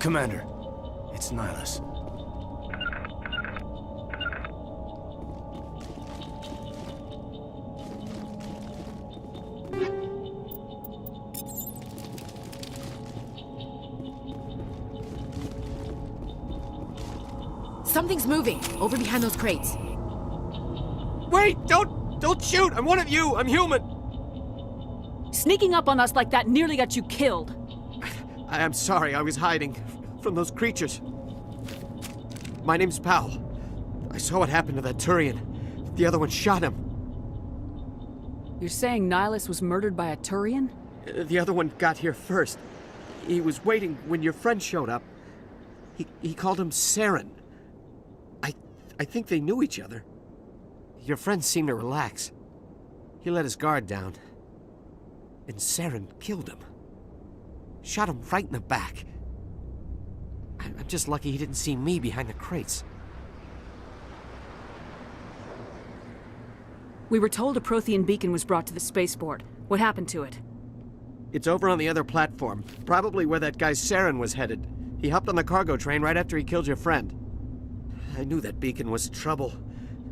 Commander, it's Nihilus. Something's moving, over behind those crates. Wait! Don't shoot! I'm one of you! I'm human! Sneaking up on us like that nearly got you killed. I'm sorry, I was hiding from those creatures. My name's Powell. I saw what happened to that Turian. The other one shot him. You're saying Nihilus was murdered by a Turian? The other one got here first. He was waiting when your friend showed up. He called him Saren. I think they knew each other. Your friend seemed to relax. He let his guard down. And Saren killed him. Shot him right in the back. I'm just lucky he didn't see me behind the crates. We were told a Prothean beacon was brought to the spaceport. What happened to it? It's over on the other platform. Probably where that guy Saren was headed. He hopped on the cargo train right after he killed your friend. I knew that beacon was trouble.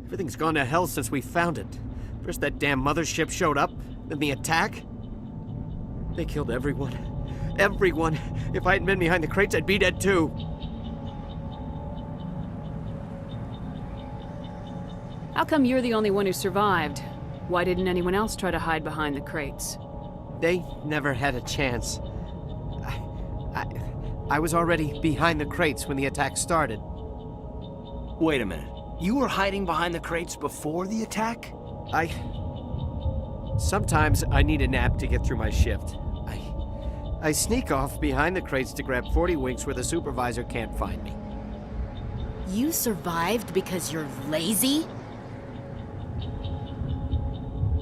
Everything's gone to hell since we found it. First that damn mothership showed up, then the attack. They killed everyone. Everyone. If I hadn't been behind the crates, I'd be dead too. How come you're the only one who survived? Why didn't anyone else try to hide behind the crates? They never had a chance. I was already behind the crates when the attack started. Wait a minute. You were hiding behind the crates before the attack? Sometimes I need a nap to get through my shift. I sneak off behind the crates to grab 40 winks where the supervisor can't find me. You survived because you're lazy?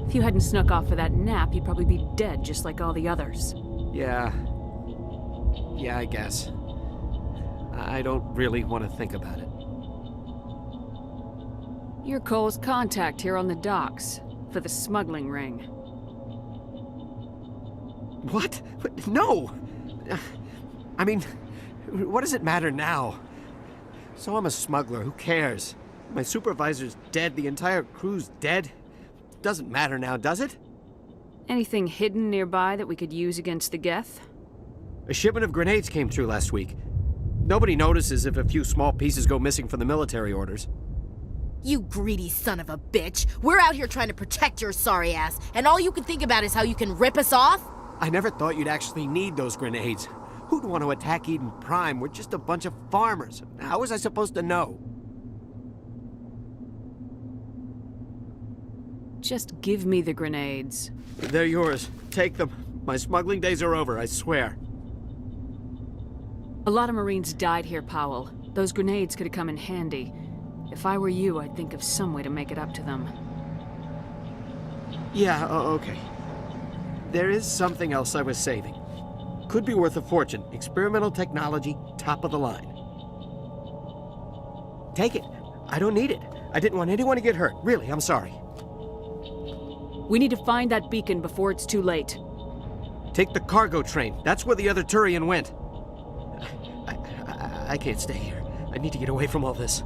If you hadn't snuck off for that nap, you'd probably be dead just like all the others. Yeah, I guess. I don't really want to think about it. You're Cole's contact here on the docks, for the smuggling ring. What? No! I mean, what does it matter now? So I'm a smuggler, who cares? My supervisor's dead, the entire crew's dead. Doesn't matter now, does it? Anything hidden nearby that we could use against the Geth? A shipment of grenades came through last week. Nobody notices if a few small pieces go missing from the military orders. You greedy son of a bitch. We're out here trying to protect your sorry ass, and all you can think about is how you can rip us off? I never thought you'd actually need those grenades. Who'd want to attack Eden Prime? We're just a bunch of farmers. How was I supposed to know? Just give me the grenades. They're yours. Take them. My smuggling days are over, I swear. A lot of Marines died here, Powell. Those grenades could have come in handy. If I were you, I'd think of some way to make it up to them. Yeah, okay. There is something else I was saving. Could be worth a fortune. Experimental technology, top of the line. Take it. I don't need it. I didn't want anyone to get hurt. Really, I'm sorry. We need to find that beacon before it's too late. Take the cargo train. That's where the other Turian went. I can't stay here. I need to get away from all this.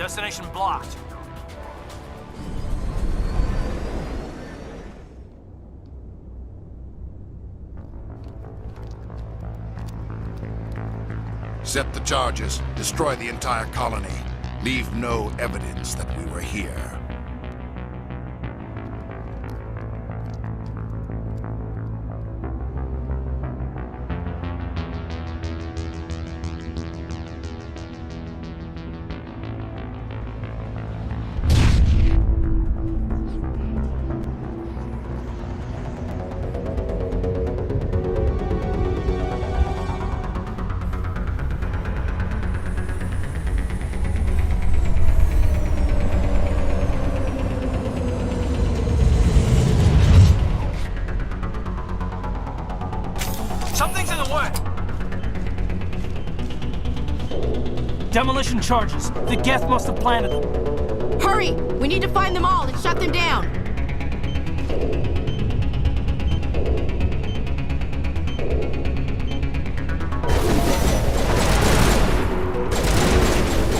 Destination blocked. Set the charges. Destroy the entire colony. Leave no evidence that we were here. Something's in the way! Demolition charges. The Geth must have planted them. Hurry! We need to find them all and shut them down!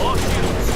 All shields.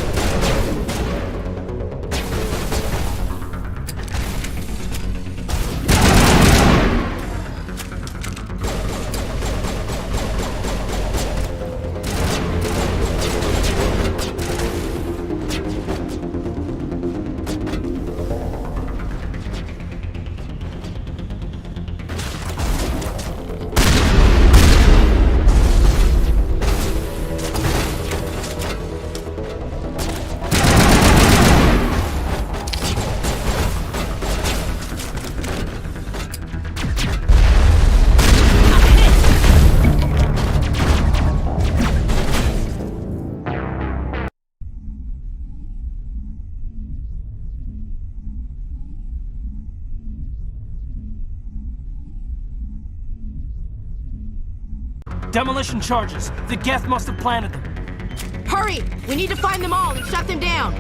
Demolition charges. The Geth must have planted them. Hurry! We need to find them all and shut them down!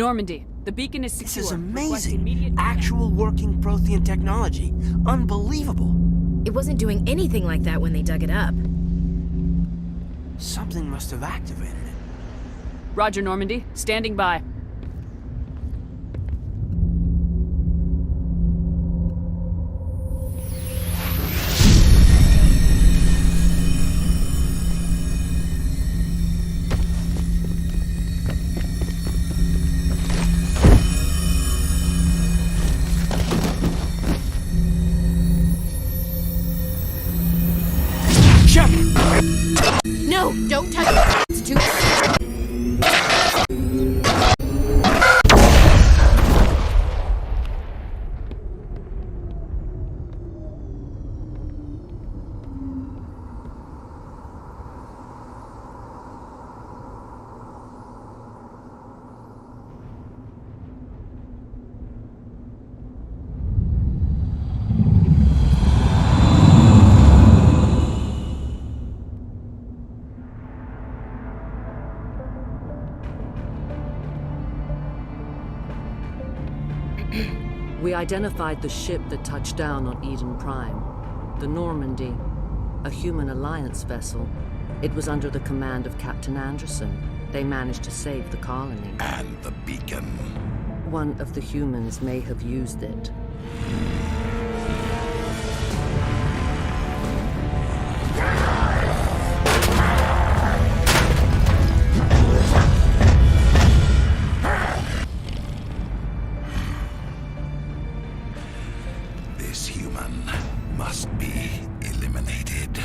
Normandy, the beacon is secure. This is Request amazing. immediate- Actual working Prothean technology. Unbelievable. It wasn't doing anything like that when they dug it up. Something must have activated it. Roger, Normandy. Standing by. No, don't touch it. It's too... We identified the ship that touched down on Eden Prime. The Normandy, a human alliance vessel. It was under the command of Captain Anderson. They managed to save the colony. And the beacon. One of the humans may have used it. This human must be eliminated.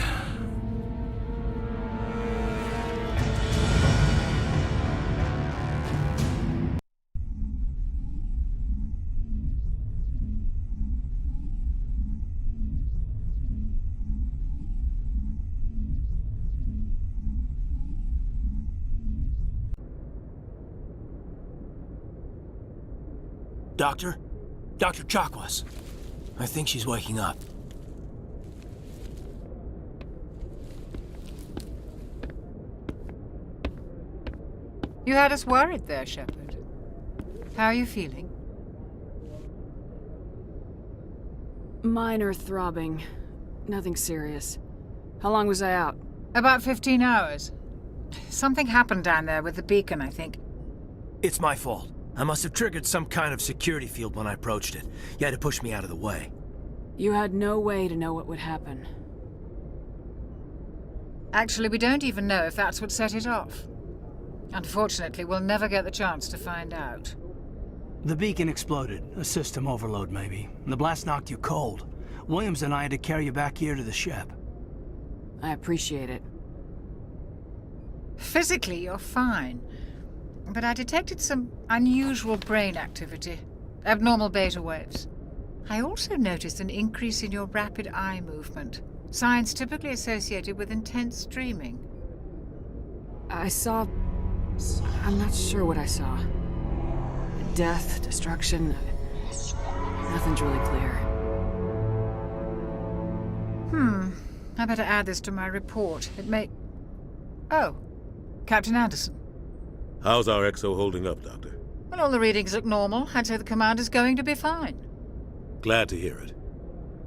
Doctor? Dr. Chakwas. I think she's waking up. You had us worried there, Shepard. How are you feeling? Minor throbbing. Nothing serious. How long was I out? About 15 hours. Something happened down there with the beacon, I think. It's my fault. I must have triggered some kind of security field when I approached it. You had to push me out of the way. You had no way to know what would happen. Actually, we don't even know if that's what set it off. Unfortunately, we'll never get the chance to find out. The beacon exploded. A system overload, maybe. The blast knocked you cold. Williams and I had to carry you back here to the ship. I appreciate it. Physically, you're fine. But I detected some unusual brain activity. Abnormal beta waves. I also noticed an increase in your rapid eye movement. Signs typically associated with intense dreaming. I saw... I'm not sure what I saw. Death, destruction... Nothing's really clear. I better add this to my report. It may... Oh, Captain Anderson. How's our XO holding up, Doctor? Well, all the readings look normal. I'd say the commander's going to be fine. Glad to hear it.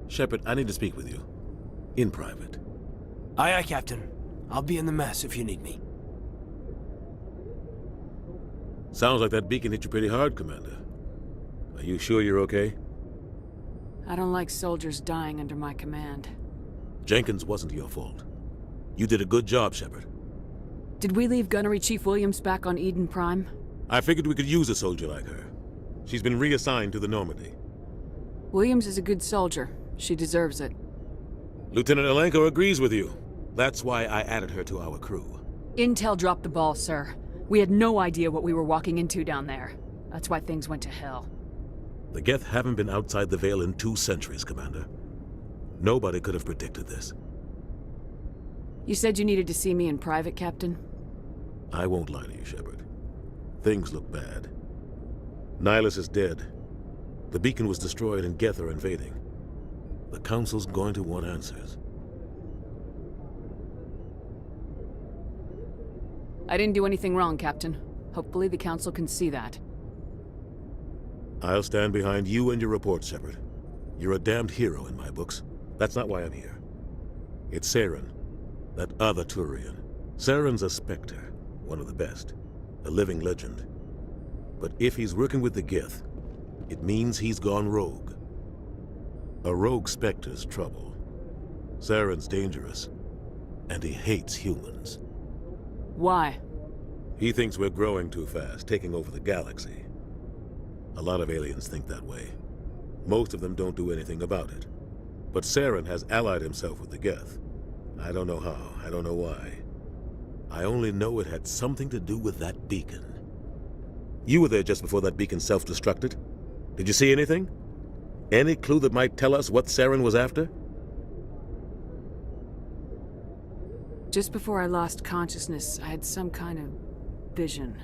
Shepard, I need to speak with you. In private. Aye, aye, Captain. I'll be in the mess if you need me. Sounds like that beacon hit you pretty hard, Commander. Are you sure you're okay? I don't like soldiers dying under my command. Jenkins wasn't your fault. You did a good job, Shepard. Did we leave Gunnery Chief Williams back on Eden Prime? I figured we could use a soldier like her. She's been reassigned to the Normandy. Williams is a good soldier. She deserves it. Lieutenant Alenko agrees with you. That's why I added her to our crew. Intel dropped the ball, sir. We had no idea what we were walking into down there. That's why things went to hell. The Geth haven't been outside the Veil in 2 centuries, Commander. Nobody could have predicted this. You said you needed to see me in private, Captain? I won't lie to you, Shepard. Things look bad. Nihilus is dead. The beacon was destroyed and Geth are invading. The Council's going to want answers. I didn't do anything wrong, Captain. Hopefully the Council can see that. I'll stand behind you and your report, Shepard. You're a damned hero in my books. That's not why I'm here. It's Saren, that other Turian. Saren's a Spectre, one of the best, a living legend. But if he's working with the Gith, it means he's gone rogue. A rogue Spectre's trouble. Saren's dangerous, and he hates humans. Why? He thinks we're growing too fast, taking over the galaxy. A lot of aliens think that way. Most of them don't do anything about it. But Saren has allied himself with the Geth. I don't know how, I don't know why. I only know it had something to do with that beacon. You were there just before that beacon self-destructed. Did you see anything? Any clue that might tell us what Saren was after? Just before I lost consciousness, I had some kind of vision.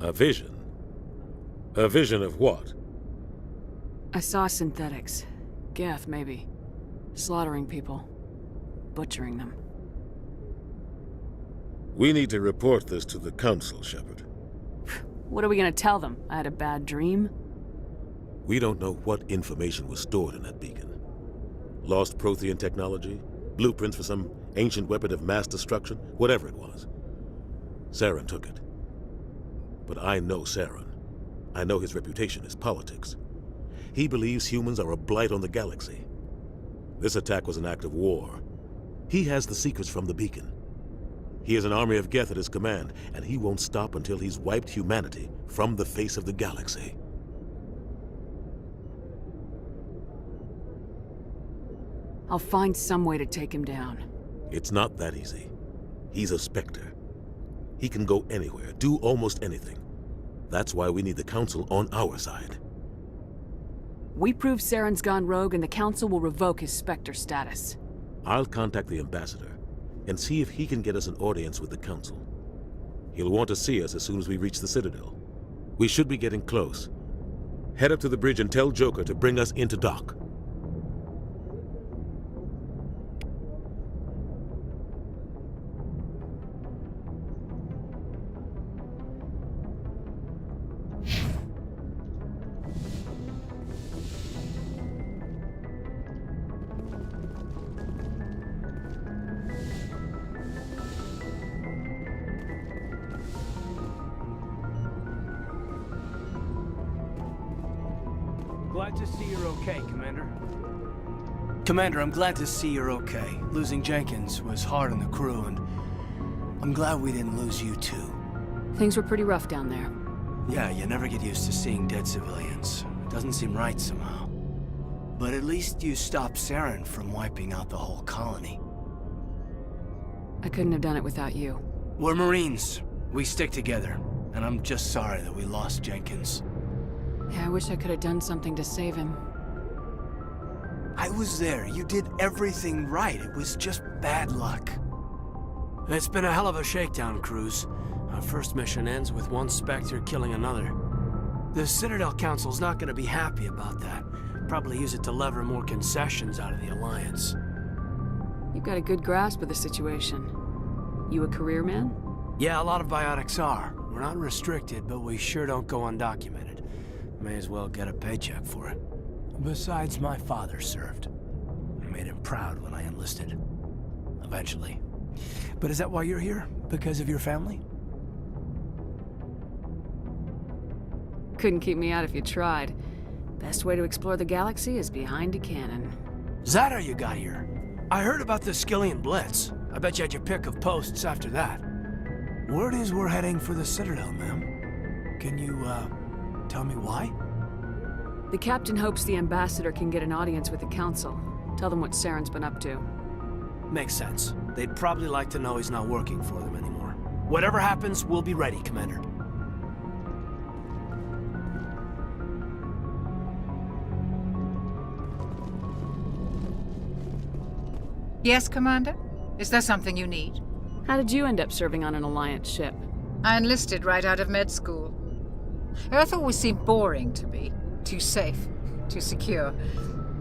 A vision? A vision of what? I saw synthetics. Geth, maybe. Slaughtering people. Butchering them. We need to report this to the Council, Shepard. What are we gonna tell them? I had a bad dream? We don't know what information was stored in that beacon. Lost Prothean technology? Blueprints for some ancient weapon of mass destruction? Whatever it was. Saren took it. But I know Saren. I know his reputation is politics. He believes humans are a blight on the galaxy. This attack was an act of war. He has the secrets from the beacon. He has an army of Geth at his command, and he won't stop until he's wiped humanity from the face of the galaxy. I'll find some way to take him down. It's not that easy. He's a Spectre. He can go anywhere, do almost anything. That's why we need the Council on our side. We prove Saren's gone rogue and the Council will revoke his Spectre status. I'll contact the Ambassador and see if he can get us an audience with the Council. He'll want to see us as soon as we reach the Citadel. We should be getting close. Head up to the bridge and tell Joker to bring us into dock. Glad to see you're okay, Commander. Commander, I'm glad to see you're okay. Losing Jenkins was hard on the crew, and I'm glad we didn't lose you too. Things were pretty rough down there. Yeah, you never get used to seeing dead civilians. It doesn't seem right somehow. But at least you stopped Saren from wiping out the whole colony. I couldn't have done it without you. We're Marines. We stick together. And I'm just sorry that we lost Jenkins. Yeah, I wish I could have done something to save him. I was there. You did everything right. It was just bad luck. It's been a hell of a shakedown, Cruz. Our first mission ends with one Spectre killing another. The Citadel Council's not gonna be happy about that. Probably use it to lever more concessions out of the Alliance. You've got a good grasp of the situation. You a career man? Yeah, a lot of biotics are. We're not restricted, but we sure don't go undocumented. May as well get a paycheck for it. Besides, my father served. I made him proud when I enlisted. Eventually. But is that why you're here? Because of your family? Couldn't keep me out if you tried. Best way to explore the galaxy is behind a cannon. Is that how you got here? I heard about the Skillian Blitz. I bet you had your pick of posts after that. Word is we're heading for the Citadel, ma'am. Can you, tell me why? The captain hopes the ambassador can get an audience with the council. Tell them what Saren's been up to. Makes sense. They'd probably like to know he's not working for them anymore. Whatever happens, we'll be ready, Commander. Yes, Commander? Is there something you need? How did you end up serving on an Alliance ship? I enlisted right out of med school. Earth always seemed boring to me. Too safe, too secure.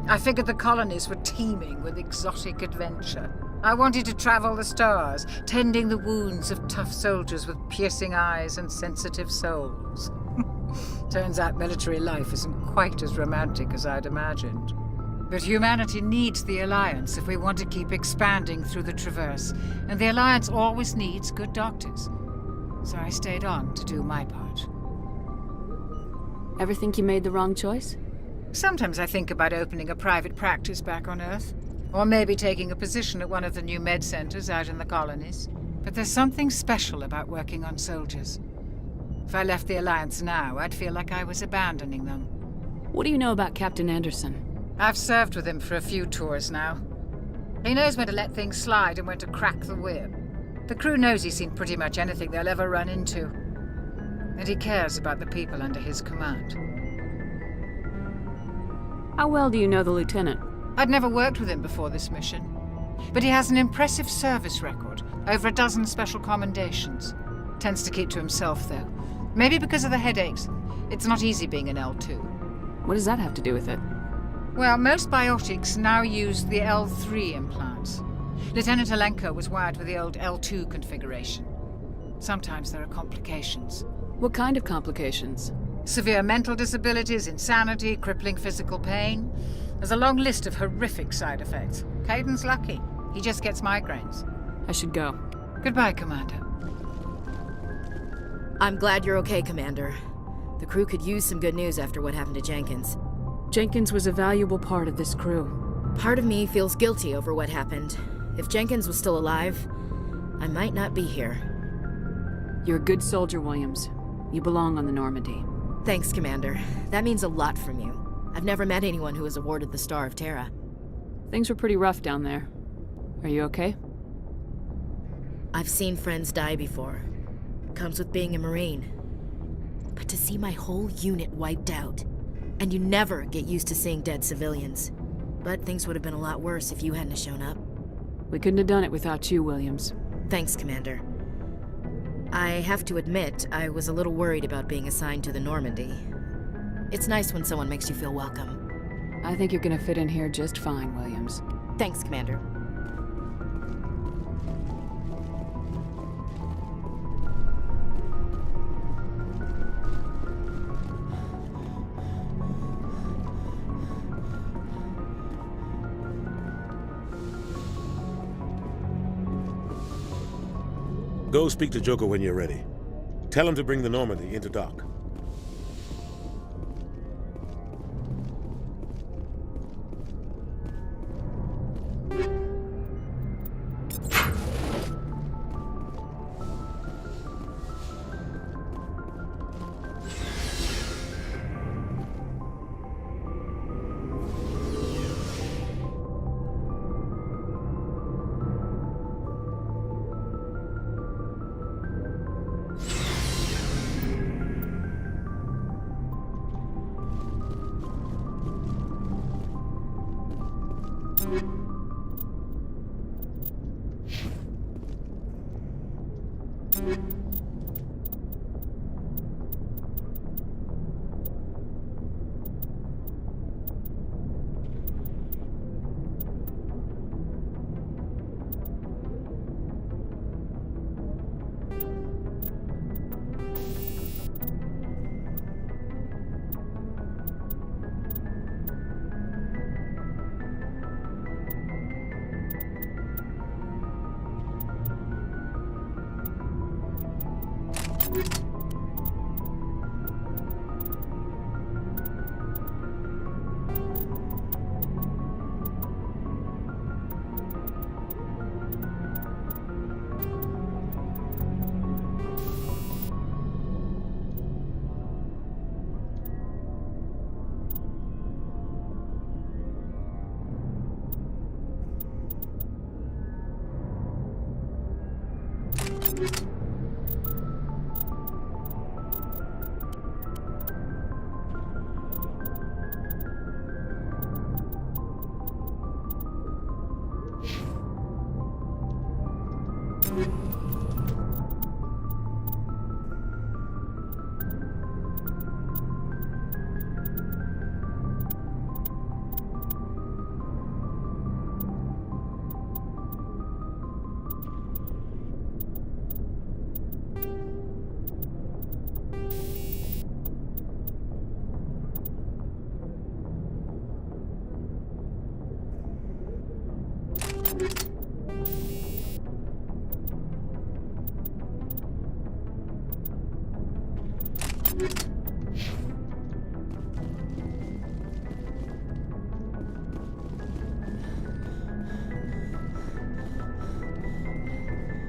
I figured the colonies were teeming with exotic adventure. I wanted to travel the stars, tending the wounds of tough soldiers with piercing eyes and sensitive souls. Turns out military life isn't quite as romantic as I'd imagined. But humanity needs the Alliance if we want to keep expanding through the Traverse, and the Alliance always needs good doctors. So I stayed on to do my part. Ever think you made the wrong choice? Sometimes I think about opening a private practice back on Earth, or maybe taking a position at one of the new med centers out in the colonies. But there's something special about working on soldiers. If I left the Alliance now, I'd feel like I was abandoning them. What do you know about Captain Anderson? I've served with him for a few tours now. He knows when to let things slide and when to crack the whip. The crew knows he's seen pretty much anything they'll ever run into. And he cares about the people under his command. How well do you know the lieutenant? I'd never worked with him before this mission. But he has an impressive service record, over a dozen special commendations. Tends to keep to himself, though. Maybe because of the headaches. It's not easy being an L2. What does that have to do with it? Well, most biotics now use the L3 implants. Lieutenant Alenko was wired with the old L2 configuration. Sometimes there are complications. What kind of complications? Severe mental disabilities, insanity, crippling physical pain. There's a long list of horrific side effects. Caden's lucky. He just gets migraines. I should go. Goodbye, Commander. I'm glad you're okay, Commander. The crew could use some good news after what happened to Jenkins. Jenkins was a valuable part of this crew. Part of me feels guilty over what happened. If Jenkins was still alive, I might not be here. You're a good soldier, Williams. You belong on the Normandy. Thanks, Commander. That means a lot from you. I've never met anyone who was awarded the Star of Terra. Things were pretty rough down there. Are you okay? I've seen friends die before. Comes with being a Marine. But to see my whole unit wiped out, and you never get used to seeing dead civilians. But things would have been a lot worse if you hadn't shown up. We couldn't have done it without you, Williams. Thanks, Commander. I have to admit, I was a little worried about being assigned to the Normandy. It's nice when someone makes you feel welcome. I think you're gonna fit in here just fine, Williams. Thanks, Commander. Go speak to Joker when you're ready. Tell him to bring the Normandy into dock.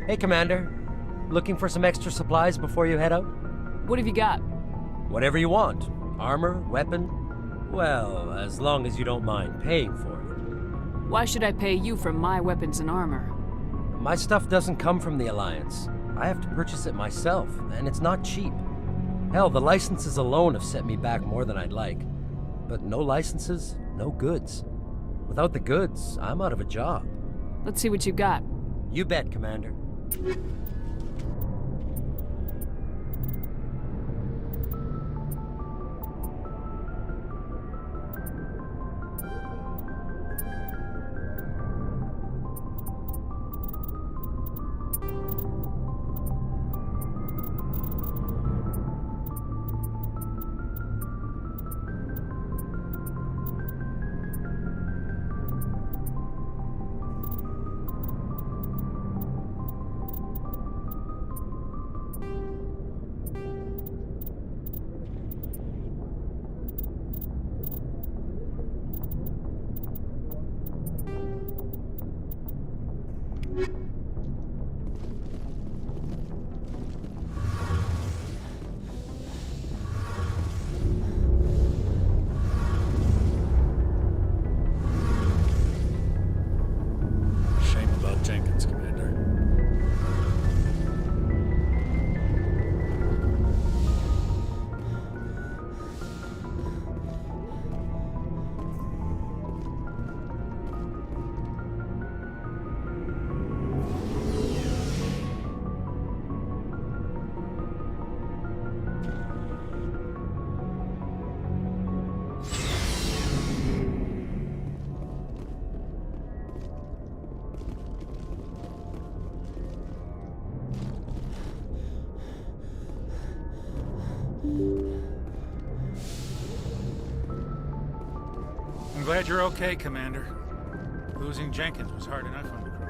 Hey, Commander. Looking for some extra supplies before you head out? What have you got? Whatever you want. Armor, weapon. Well, as long as you don't mind paying for it. Why should I pay you for my weapons and armor? My stuff doesn't come from the Alliance. I have to purchase it myself, and it's not cheap. Hell, the licenses alone have set me back more than I'd like. But no licenses, no goods. Without the goods, I'm out of a job. Let's see what you got. You bet, Commander. Shame about Jenkins, Commander. I'm glad you're okay, Commander. Losing Jenkins was hard enough on the crew.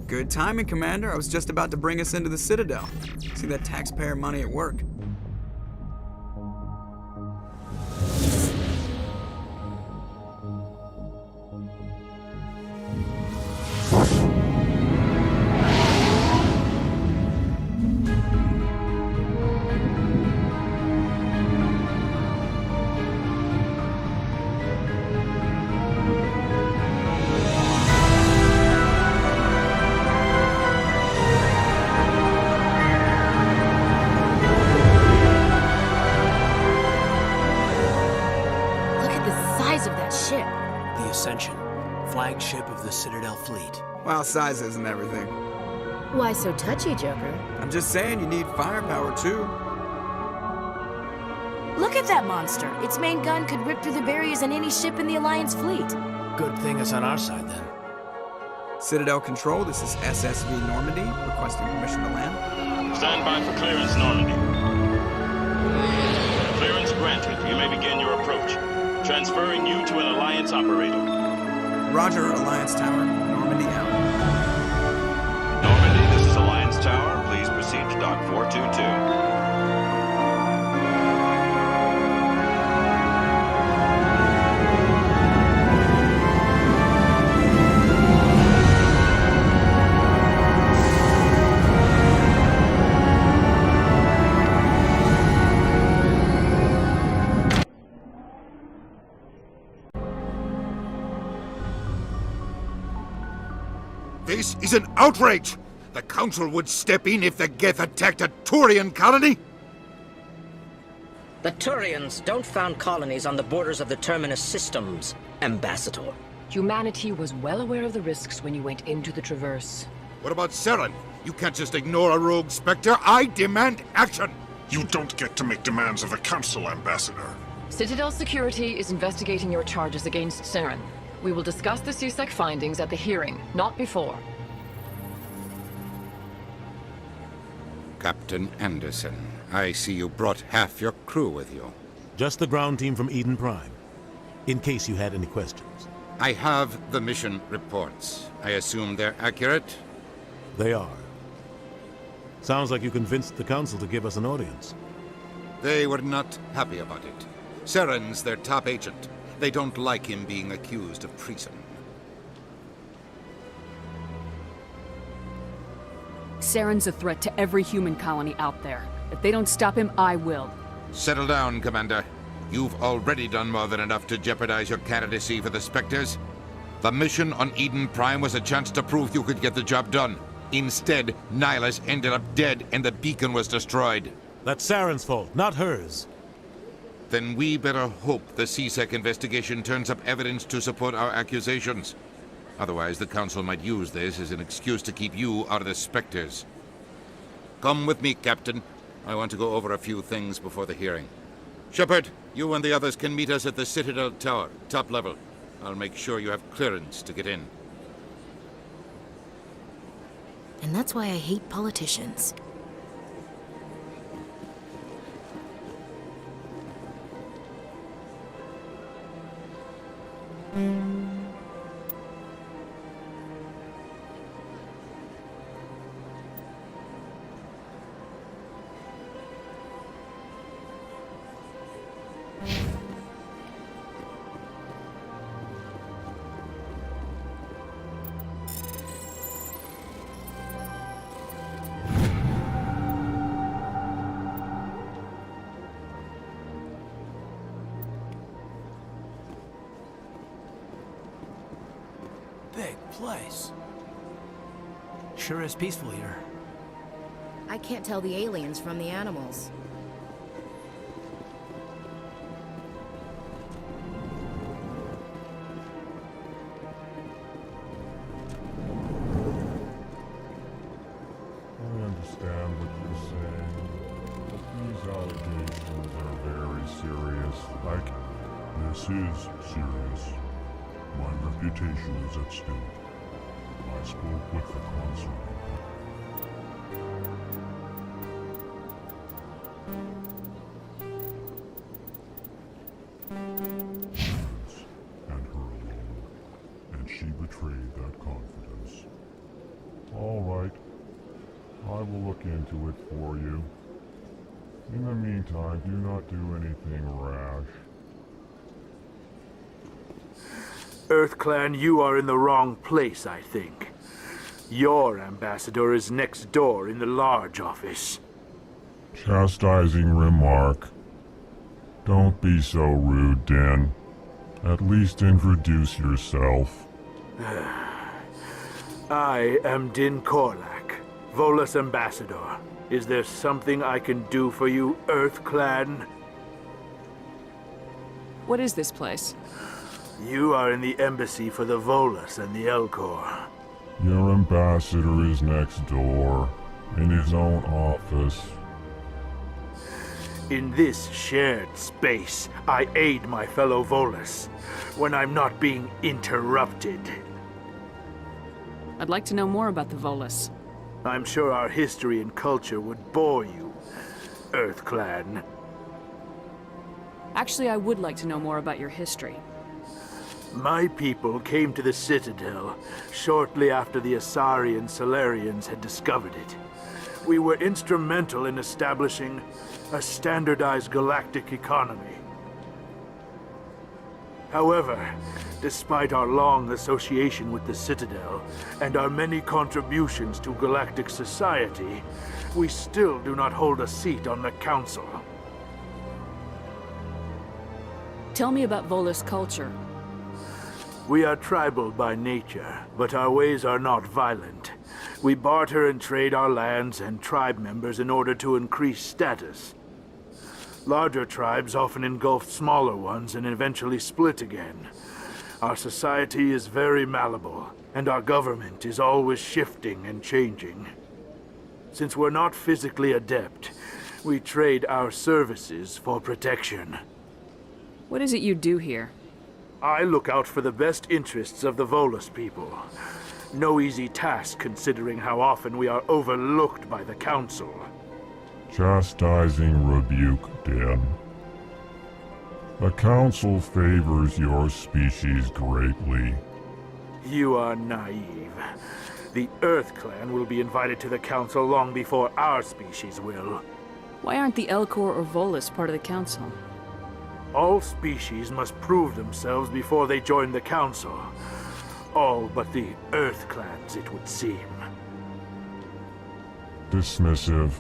Good timing, Commander. I was just about to bring us into the Citadel. See that taxpayer money at work. The Ascension, flagship of the Citadel fleet. Well, size isn't everything. Why so touchy, Joker? I'm just saying you need firepower, too. Look at that monster. Its main gun could rip through the barriers in any ship in the Alliance fleet. Good thing it's on our side, then. Citadel Control, this is SSV Normandy, requesting permission to land. Stand by for clearance, Normandy. Clearance granted. You may begin your approach. Transferring you to an Alliance operator. Roger, Alliance Tower. Normandy out. Normandy, this is Alliance Tower. Please proceed to Dock 422. This is an outrage! The Council would step in if the Geth attacked a Turian colony? The Turians don't found colonies on the borders of the Terminus systems, Ambassador. Humanity was well aware of the risks when you went into the Traverse. What about Saren? You can't just ignore a rogue Spectre. I demand action! You don't get to make demands of the Council, Ambassador. Citadel Security is investigating your charges against Saren. We will discuss the CSEC findings at the hearing, not before. Captain Anderson. I see you brought half your crew with you. Just the ground team from Eden Prime, in case you had any questions. I have the mission reports. I assume they're accurate? They are. Sounds like you convinced the Council to give us an audience. They were not happy about it. Saren's their top agent. They don't like him being accused of treason. Saren's a threat to every human colony out there. If they don't stop him, I will. Settle down, Commander. You've already done more than enough to jeopardize your candidacy for the Spectres. The mission on Eden Prime was a chance to prove you could get the job done. Instead, Nihilus ended up dead and the beacon was destroyed. That's Saren's fault, not hers. Then we better hope the CSEC investigation turns up evidence to support our accusations. Otherwise, the Council might use this as an excuse to keep you out of the Spectres. Come with me, Captain. I want to go over a few things before the hearing. Shepard, you and the others can meet us at the Citadel Tower, top level. I'll make sure you have clearance to get in. And that's why I hate politicians. Big place. Sure is peaceful here. I can't tell the aliens from the animals. I understand what you're saying, but these allegations are very serious. This is serious. My reputation is at stake. I spoke with the consul. And her alone. And she betrayed that confidence. All right. I will look into it for you. In the meantime, do not do anything rash. EarthClan, you are in the wrong place, I think. Your ambassador is next door in the large office. Chastising remark. Don't be so rude, Den. At least introduce yourself. I am Din Korlak, Volus ambassador. Is there something I can do for you, EarthClan? What is this place? You are in the embassy for the Volus and the Elcor. Your ambassador is next door, in his own office. In this shared space, I aid my fellow Volus when I'm not being interrupted. I'd like to know more about the Volus. I'm sure our history and culture would bore you, EarthClan. Actually, I would like to know more about your history. My people came to the Citadel shortly after the Asari and Solarians had discovered it. We were instrumental in establishing a standardized galactic economy. However, despite our long association with the Citadel and our many contributions to galactic society, we still do not hold a seat on the Council. Tell me about Volus culture. We are tribal by nature, but our ways are not violent. We barter and trade our lands and tribe members in order to increase status. Larger tribes often engulf smaller ones and eventually split again. Our society is very malleable, and our government is always shifting and changing. Since we're not physically adept, we trade our services for protection. What is it you do here? I look out for the best interests of the Volus people. No easy task considering how often we are overlooked by the Council. Chastising rebuke, Din. The Council favors your species greatly. You are naive. The Earth Clan will be invited to the Council long before our species will. Why aren't the Elcor or Volus part of the Council? All species must prove themselves before they join the Council. All but the Earth Clans, it would seem. Dismissive.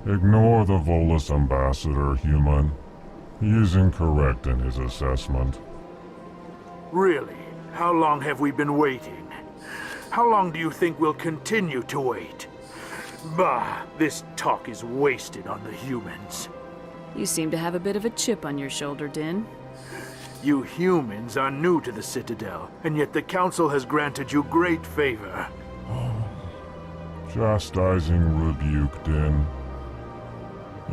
Ignore the Volus ambassador, human. He is incorrect in his assessment. Really? How long have we been waiting? How long do you think we'll continue to wait? Bah, this talk is wasted on the humans. You seem to have a bit of a chip on your shoulder, Din. You humans are new to the Citadel, and yet the Council has granted you great favor. Chastising rebuke, Din.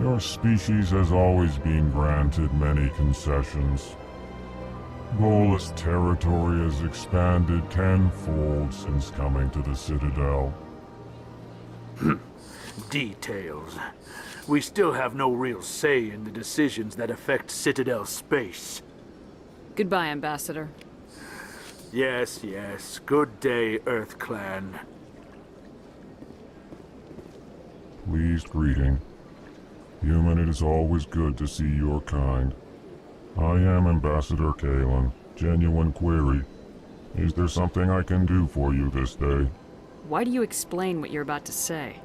Your species has always been granted many concessions. Volus territory has expanded tenfold since coming to the Citadel. Details. We still have no real say in the decisions that affect Citadel space. Goodbye, Ambassador. Yes, yes. Good day, Earth Clan. Pleased greeting. Human, it is always good to see your kind. I am Ambassador Kalen. Genuine query. Is there something I can do for you this day? Why do you explain what you're about to say?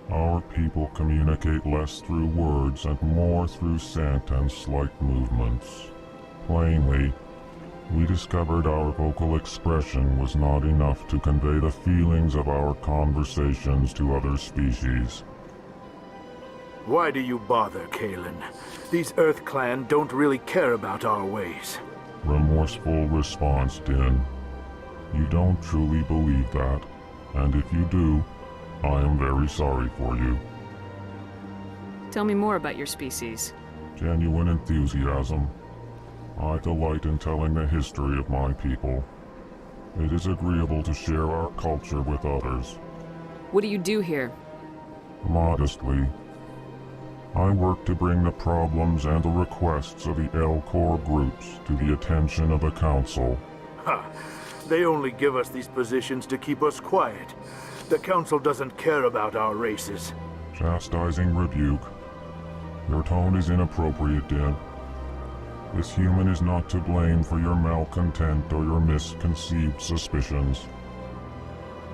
Our people communicate less through words and more through scent and slight movements. Plainly, we discovered our vocal expression was not enough to convey the feelings of our conversations to other species. Why do you bother, Kalen? These Earth Clan don't really care about our ways. Remorseful response, Din. You don't truly believe that, and if you do, I am very sorry for you. Tell me more about your species. Genuine enthusiasm. I delight in telling the history of my people. It is agreeable to share our culture with others. What do you do here? Modestly, I work to bring the problems and the requests of the Elcor groups to the attention of the Council. Ha! They only give us these positions to keep us quiet. The Council doesn't care about our races. Chastising rebuke. Your tone is inappropriate, Din. This human is not to blame for your malcontent or your misconceived suspicions.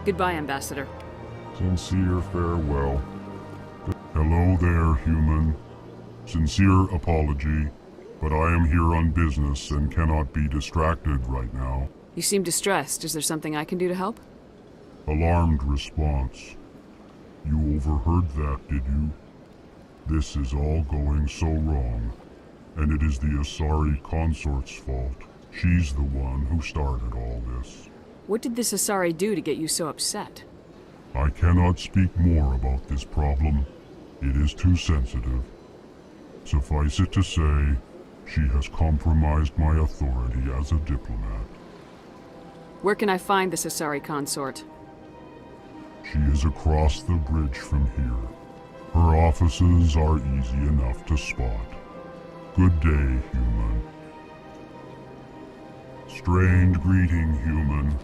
Goodbye, Ambassador. Sincere farewell. Hello there, human. Sincere apology, but I am here on business and cannot be distracted right now. You seem distressed. Is there something I can do to help? Alarmed response. You overheard that, did you? This is all going so wrong, and it is the Asari consort's fault. She's the one who started all this. What did this Asari do to get you so upset? I cannot speak more about this problem. It is too sensitive. Suffice it to say, she has compromised my authority as a diplomat. Where can I find this Asari consort? She is across the bridge from here. Her offices are easy enough to spot. Good day, human. Strange greeting, human.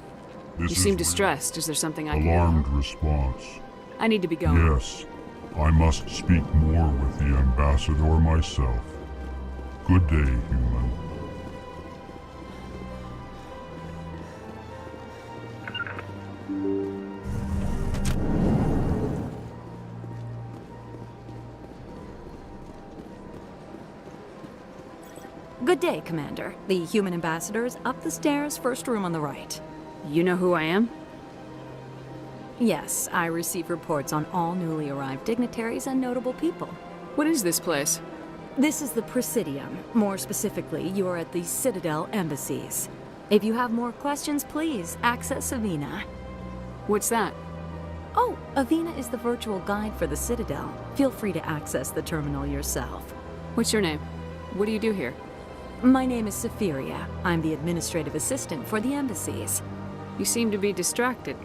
You seem distressed. Is there something I can do? Alarmed response. I need to be going. Yes. I must speak more with the ambassador myself. Good day, human. Good day, Commander. The human ambassador is up the stairs, first room on the right. You know who I am? Yes, I receive reports on all newly arrived dignitaries and notable people. What is this place? This is the Presidium. More specifically, you are at the Citadel embassies. If you have more questions, please access Avina. What's that? Oh, Avina is the virtual guide for the Citadel. Feel free to access the terminal yourself. What's your name? What do you do here? My name is Safiria. I'm the administrative assistant for the embassies. You seem to be distracted.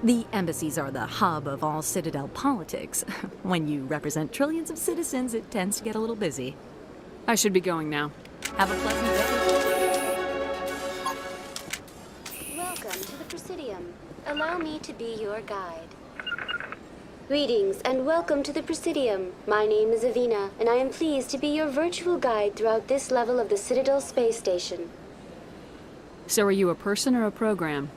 The embassies are the hub of all Citadel politics. When you represent trillions of citizens, it tends to get a little busy. I should be going now. Have a pleasant day. Welcome to the Presidium. Allow me to be your guide. Greetings and welcome to the Presidium. My name is Avina, and I am pleased to be your virtual guide throughout this level of the Citadel Space Station. So are you a person or a program?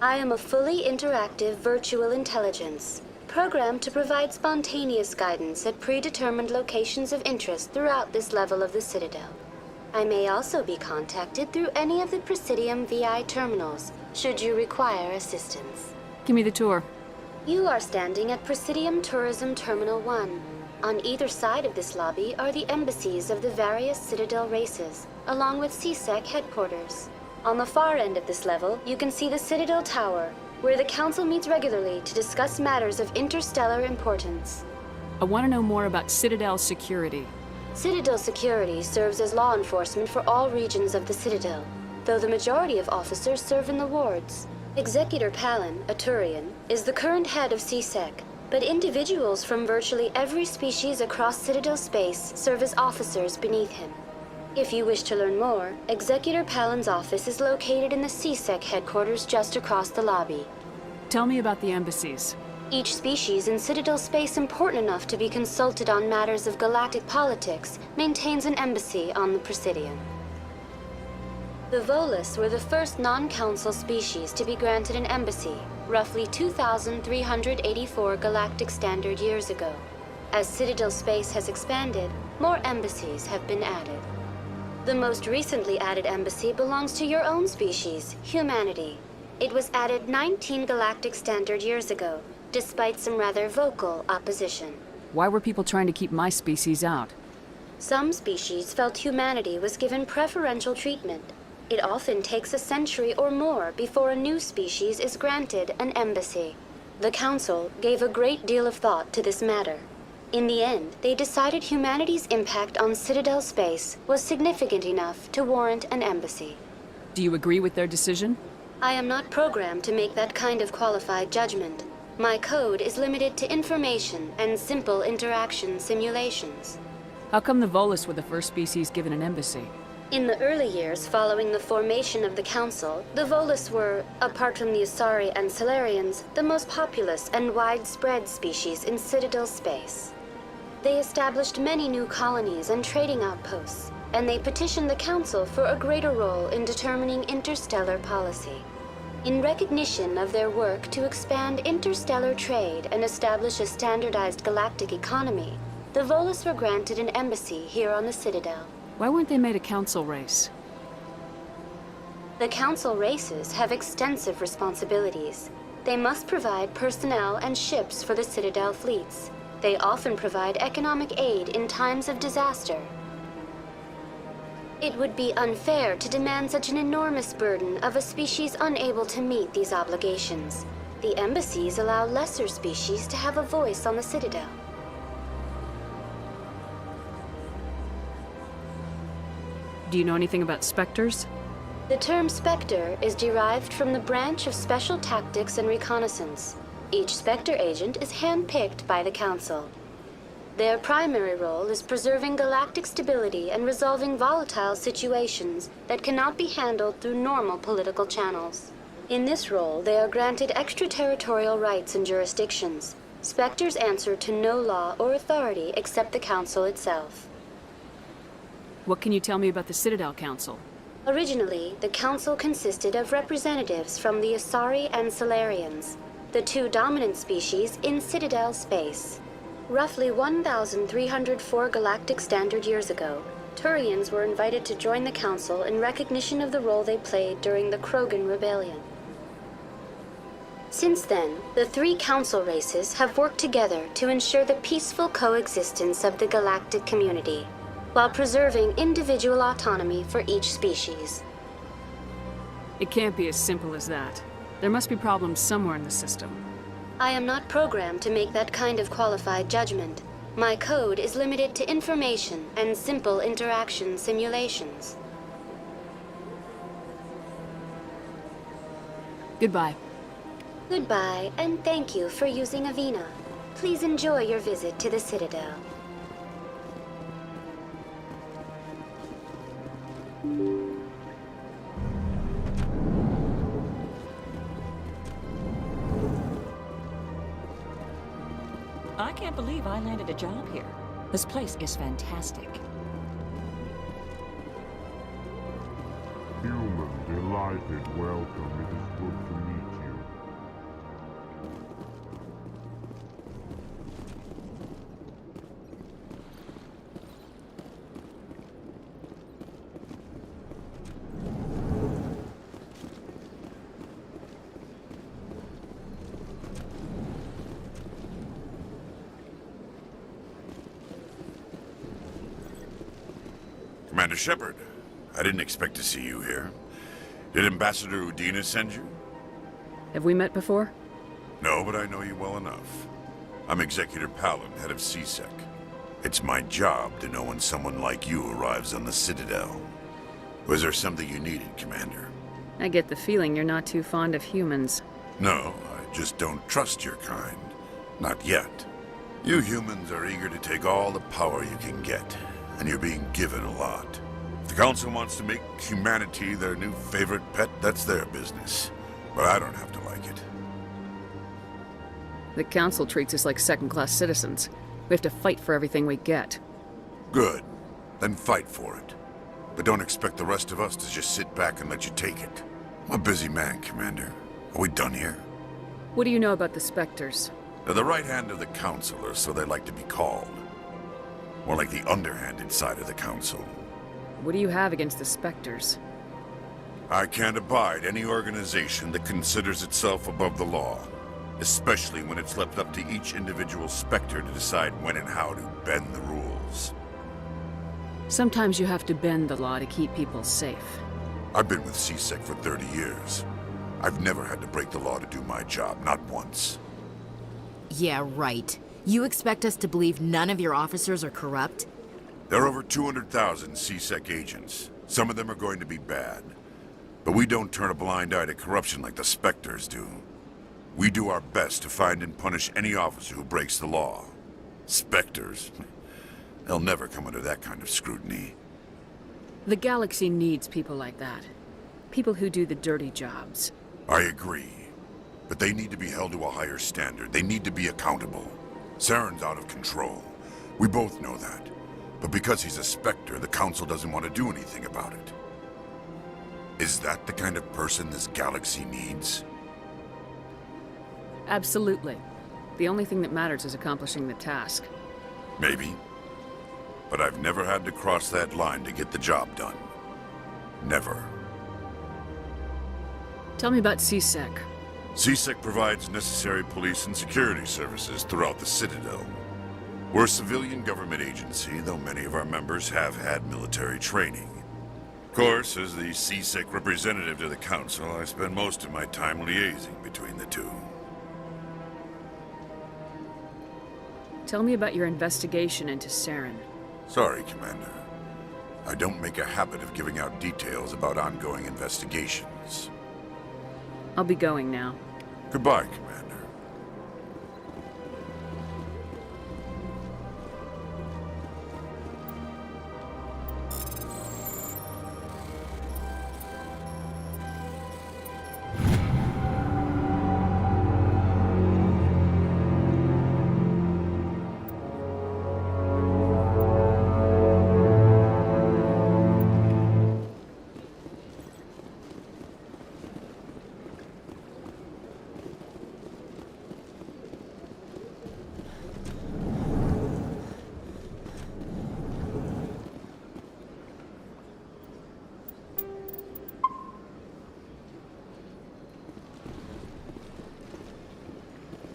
I am a fully interactive virtual intelligence, programmed to provide spontaneous guidance at predetermined locations of interest throughout this level of the Citadel. I may also be contacted through any of the Presidium VI terminals, should you require assistance. Give me the tour. You are standing at Presidium Tourism Terminal 1. On either side of this lobby are the embassies of the various Citadel races, along with CSEC headquarters. On the far end of this level, you can see the Citadel Tower, where the Council meets regularly to discuss matters of interstellar importance. I want to know more about Citadel security. Citadel security serves as law enforcement for all regions of the Citadel, though the majority of officers serve in the wards. Executor Palin, a Turian, is the current head of CSEC, but individuals from virtually every species across Citadel space serve as officers beneath him. If you wish to learn more, Executor Palin's office is located in the CSEC headquarters just across the lobby. Tell me about the embassies. Each species in Citadel space important enough to be consulted on matters of galactic politics maintains an embassy on the Presidium. The Volus were the first non-council species to be granted an embassy, roughly 2,384 galactic standard years ago. As Citadel space has expanded, more embassies have been added. The most recently added embassy belongs to your own species, humanity. It was added 19 galactic standard years ago, despite some rather vocal opposition. Why were people trying to keep my species out? Some species felt humanity was given preferential treatment. It often takes a century or more before a new species is granted an embassy. The Council gave a great deal of thought to this matter. In the end, they decided humanity's impact on Citadel space was significant enough to warrant an embassy. Do you agree with their decision? I am not programmed to make that kind of qualified judgment. My code is limited to information and simple interaction simulations. How come the Volus were the first species given an embassy? In the early years following the formation of the Council, the Volus were, apart from the Asari and Solarians, the most populous and widespread species in Citadel space. They established many new colonies and trading outposts, and they petitioned the Council for a greater role in determining interstellar policy. In recognition of their work to expand interstellar trade and establish a standardized galactic economy, the Volus were granted an embassy here on the Citadel. Why weren't they made a council race? The Council races have extensive responsibilities. They must provide personnel and ships for the Citadel fleets. They often provide economic aid in times of disaster. It would be unfair to demand such an enormous burden of a species unable to meet these obligations. The embassies allow lesser species to have a voice on the Citadel. Do you know anything about Spectres? The term Spectre is derived from the branch of Special Tactics and Reconnaissance. Each Spectre agent is handpicked by the Council. Their primary role is preserving galactic stability and resolving volatile situations that cannot be handled through normal political channels. In this role, they are granted extraterritorial rights and jurisdictions. Spectres answer to no law or authority except the Council itself. What can you tell me about the Citadel Council? Originally, the Council consisted of representatives from the Asari and Solarians, the two dominant species in Citadel space. Roughly 1,304 galactic standard years ago, Turians were invited to join the Council in recognition of the role they played during the Krogan Rebellion. Since then, the three Council races have worked together to ensure the peaceful coexistence of the galactic community, while preserving individual autonomy for each species. It can't be as simple as that. There must be problems somewhere in the system. I am not programmed to make that kind of qualified judgment. My code is limited to information and simple interaction simulations. Goodbye. Goodbye, and thank you for using Avina. Please enjoy your visit to the Citadel. I can't believe I landed a job here. This place is fantastic. Human, delighted, welcome. It is good to meet you. Commander Shepard, I didn't expect to see you here. Did Ambassador Udina send you? Have we met before? No, but I know you well enough. I'm Executor Palin, head of CSEC. It's my job to know when someone like you arrives on the Citadel. Was there something you needed, Commander? I get the feeling you're not too fond of humans. No, I just don't trust your kind. Not yet. You humans are eager to take all the power you can get, and you're being given a lot. If the Council wants to make humanity their new favorite pet, that's their business. But I don't have to like it. The Council treats us like second-class citizens. We have to fight for everything we get. Good. Then fight for it. But don't expect the rest of us to just sit back and let you take it. I'm a busy man, Commander. Are we done here? What do you know about the Spectres? They're the right hand of the Council, or so they like to be called. More like the underhanded side of the Council. What do you have against the Spectres? I can't abide any organization that considers itself above the law. Especially when it's left up to each individual Spectre to decide when and how to bend the rules. Sometimes you have to bend the law to keep people safe. I've been with CSEC for 30 years. I've never had to break the law to do my job, not once. Yeah, right. You expect us to believe none of your officers are corrupt? There are over 200,000 CSEC agents. Some of them are going to be bad. But we don't turn a blind eye to corruption like the Spectres do. We do our best to find and punish any officer who breaks the law. Spectres? They'll never come under that kind of scrutiny. The galaxy needs people like that. People who do the dirty jobs. I agree. But they need to be held to a higher standard. They need to be accountable. Saren's out of control. We both know that. But because he's a Spectre, the Council doesn't want to do anything about it. Is that the kind of person this galaxy needs? Absolutely. The only thing that matters is accomplishing the task. Maybe. But I've never had to cross that line to get the job done. Never. Tell me about CSEC. CSEC provides necessary police and security services throughout the Citadel. We're a civilian government agency, though many of our members have had military training. Of course, as the CSEC representative to the Council, I spend most of my time liaising between the two. Tell me about your investigation into Saren. Sorry, Commander. I don't make a habit of giving out details about ongoing investigations. I'll be going now. Goodbye, Commander.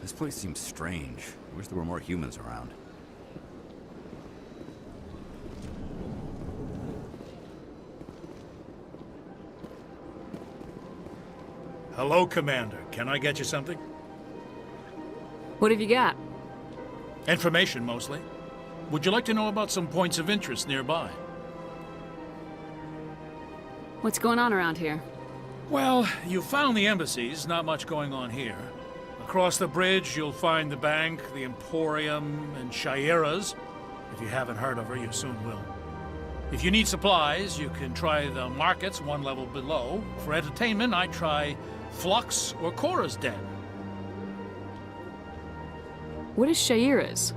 This place seems strange. I wish there were more humans around. Hello, Commander. Can I get you something? What have you got? Information, mostly. Would you like to know about some points of interest nearby? What's going on around here? Well, you found the embassies, not much going on here. Across the bridge, you'll find the bank, the Emporium, and Shaira's. If you haven't heard of her, you soon will. If you need supplies, you can try the markets one level below. For entertainment, I'd try Flux or Cora's Den. What is Shaira's?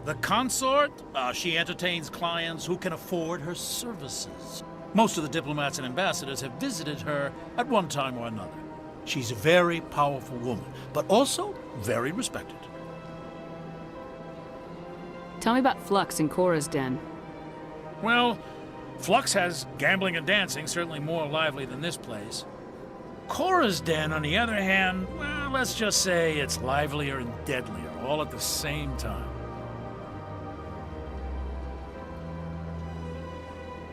The consort? She entertains clients who can afford her services. Most of the diplomats and ambassadors have visited her at one time or another. She's a very powerful woman, but also very respected. Tell me about Flux and Cora's Den. Well, Flux has gambling and dancing, certainly more lively than this place. Cora's Den, on the other hand, well, let's just say it's livelier and deadlier, all at the same time.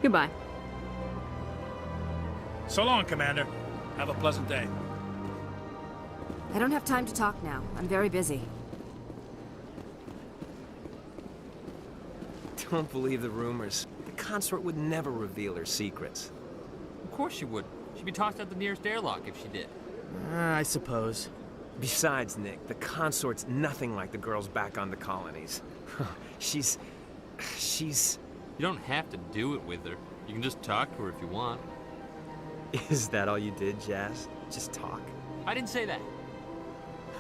Goodbye. So long, Commander. Have a pleasant day. I don't have time to talk now. I'm very busy. Don't believe the rumors. The consort would never reveal her secrets. Of course she would. She'd be tossed out the nearest airlock if she did. I suppose. Besides, Nick, the consort's nothing like the girls back on the colonies. She's... You don't have to do it with her. You can just talk to her if you want. Is that all you did, Jazz? Just talk? I didn't say that.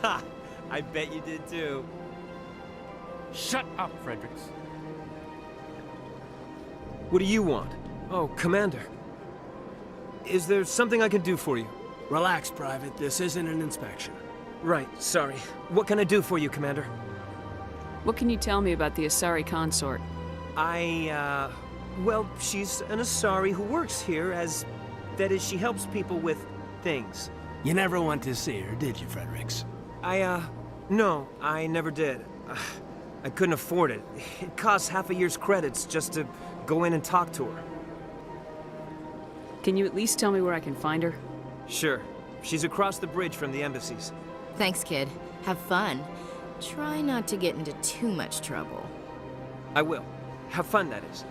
Ha! I bet you did too. Shut up, Fredericks. What do you want? Oh, Commander. Is there something I can do for you? Relax, Private. This isn't an inspection. Right, sorry. What can I do for you, Commander? What can you tell me about the Asari consort? Well, she's an Asari who works here as... That is, she helps people with things. You never went to see her, did you, Fredericks? No, I never did. I couldn't afford it. It costs half a year's credits just to go in and talk to her. Can you at least tell me where I can find her? Sure. She's across the bridge from the embassies. Thanks, kid. Have fun. Try not to get into too much trouble. I will. Have fun, that is.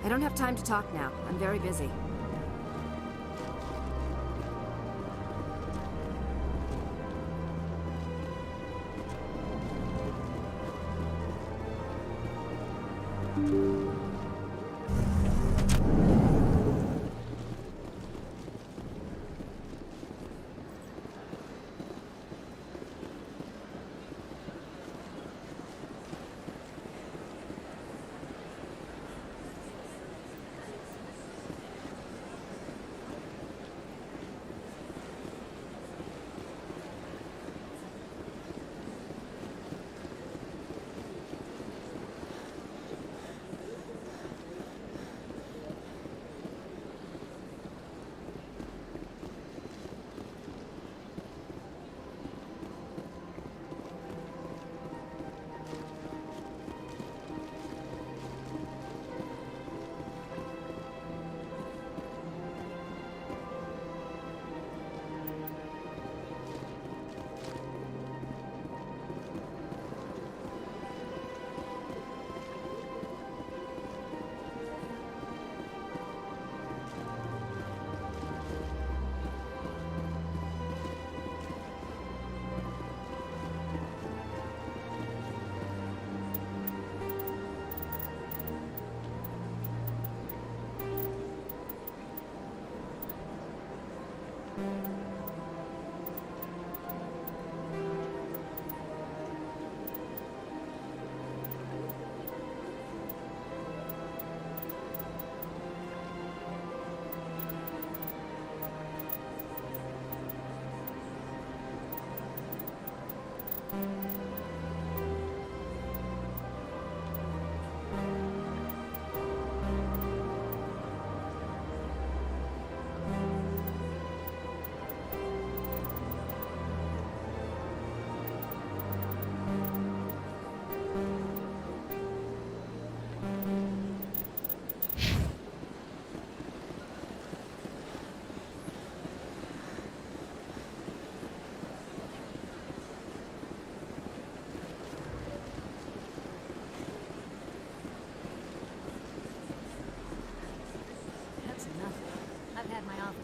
I don't have time to talk now. I'm very busy.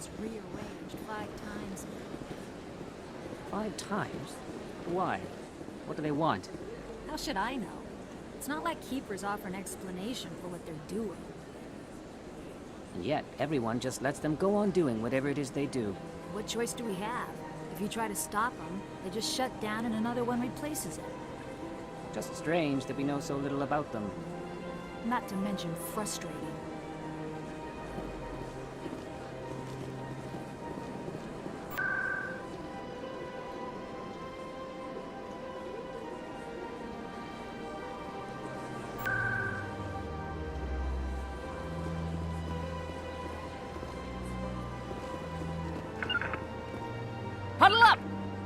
was rearranged 5 times. 5 times? Why? What do they want? How should I know? It's not like Keepers offer an explanation for what they're doing. And yet, everyone just lets them go on doing whatever it is they do. What choice do we have? If you try to stop them, they just shut down and another one replaces it. Just strange that we know so little about them. Not to mention frustrating. Huddle up!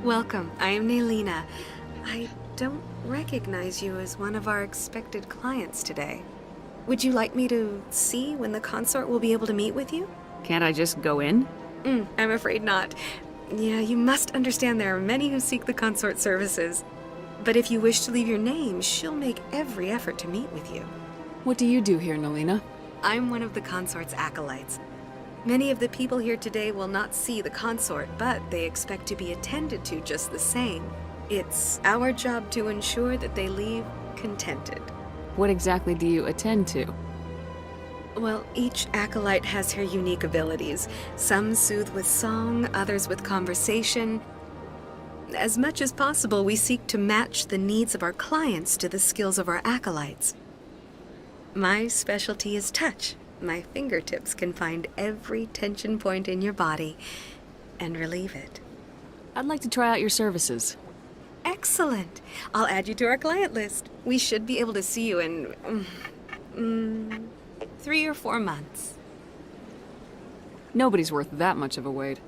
Welcome. I am Nelina. I don't recognize you as one of our expected clients today. Would you like me to see when the consort will be able to meet with you? Can't I just go in? I'm afraid not. Yeah, you must understand there are many who seek the consort services. But if you wish to leave your name, she'll make every effort to meet with you. What do you do here, Nelina? I'm one of the consort's acolytes. Many of the people here today will not see the consort, but they expect to be attended to just the same. It's our job to ensure that they leave contented. What exactly do you attend to? Well, each acolyte has her unique abilities. Some soothe with song, others with conversation. As much as possible, we seek to match the needs of our clients to the skills of our acolytes. My specialty is touch. My fingertips can find every tension point in your body and relieve it. I'd like to try out your services. Excellent. I'll add you to our client list. We should be able to see you in 3 or 4 months. Nobody's worth that much of a wait.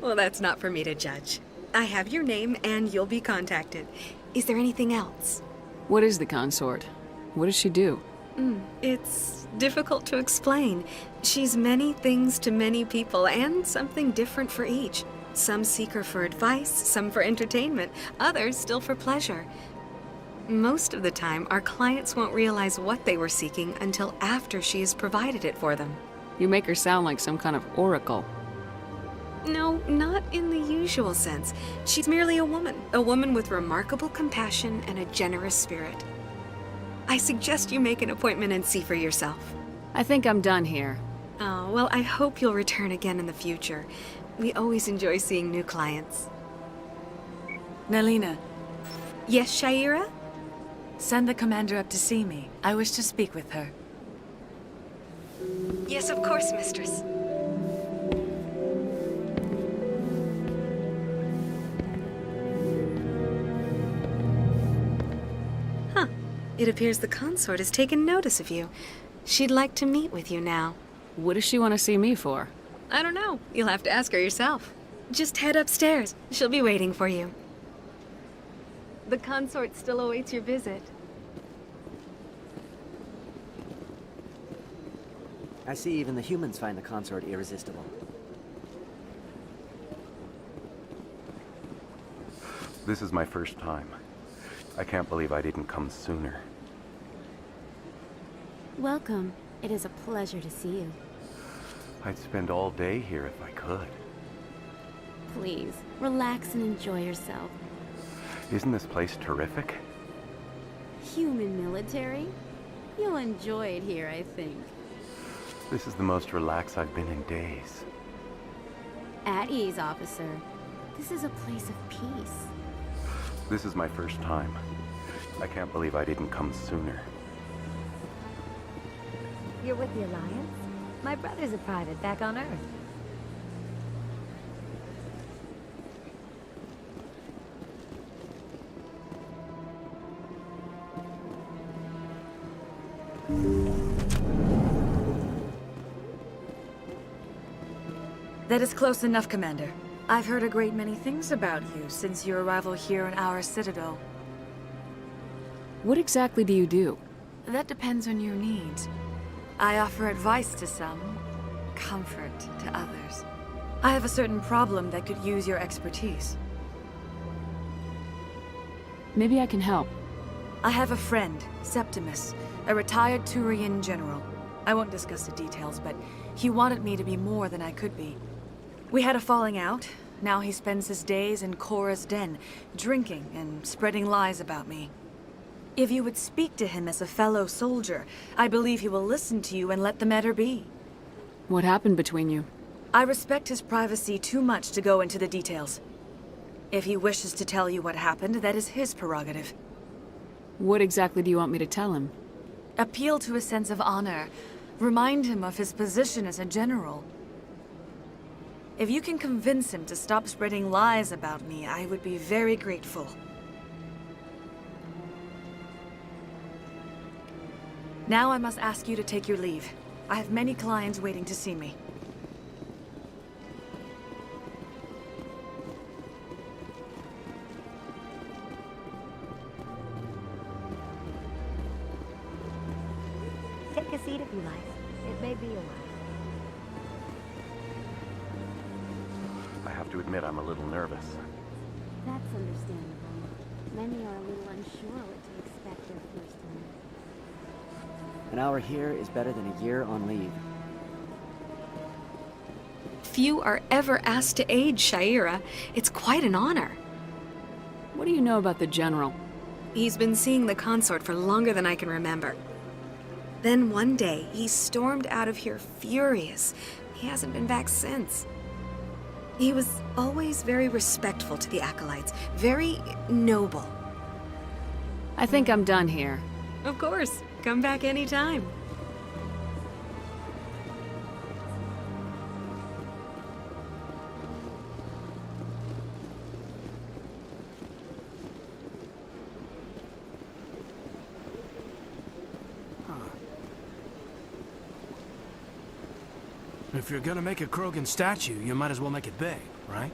Well, that's not for me to judge. I have your name and you'll be contacted. Is there anything else? What is the consort? What does she do? It's difficult to explain. She's many things to many people and something different for each. Some seek her for advice, some for entertainment, others still for pleasure. Most of the time, our clients won't realize what they were seeking until after she has provided it for them. You make her sound like some kind of oracle. No, not in the usual sense. She's merely a woman with remarkable compassion and a generous spirit. I suggest you make an appointment and see for yourself. I think I'm done here. Oh, well, I hope you'll return again in the future. We always enjoy seeing new clients. Nelina. Yes, Shaira? Send the commander up to see me. I wish to speak with her. Yes, of course, mistress. Huh. It appears the consort has taken notice of you. She'd like to meet with you now. What does she want to see me for? I don't know. You'll have to ask her yourself. Just head upstairs. She'll be waiting for you. The consort still awaits your visit. I see even the humans find the consort irresistible. This is my first time. I can't believe I didn't come sooner. Welcome. It is a pleasure to see you. I'd spend all day here if I could. Please, relax and enjoy yourself. Isn't this place terrific? Human military? You'll enjoy it here, I think. This is the most relaxed I've been in days. At ease, officer. This is a place of peace. This is my first time. I can't believe I didn't come sooner. You're with the Alliance? My brother's a private back on Earth. That is close enough, Commander. I've heard a great many things about you since your arrival here in our citadel. What exactly do you do? That depends on your needs. I offer advice to some, comfort to others. I have a certain problem that could use your expertise. Maybe I can help. I have a friend, Septimus, a retired Turian general. I won't discuss the details, but he wanted me to be more than I could be. We had a falling out. Now he spends his days in Cora's den, drinking and spreading lies about me. If you would speak to him as a fellow soldier, I believe he will listen to you and let the matter be. What happened between you? I respect his privacy too much to go into the details. If he wishes to tell you what happened, that is his prerogative. What exactly do you want me to tell him? Appeal to his sense of honor. Remind him of his position as a general. If you can convince him to stop spreading lies about me, I would be very grateful. Now I must ask you to take your leave. I have many clients waiting to see me. Take a seat if you like. It may be a while. I have to admit I'm a little nervous. That's understandable. Many are a little unsure what to expect their first time. An hour here is better than a year on leave. Few are ever asked to aid Sha'ira. It's quite an honor. What do you know about the General? He's been seeing the consort for longer than I can remember. Then one day, he stormed out of here furious. He hasn't been back since. He was always very respectful to the acolytes, very noble. I think I'm done here. Of course. Come back anytime. If you're gonna make a Krogan statue, you might as well make it big, right?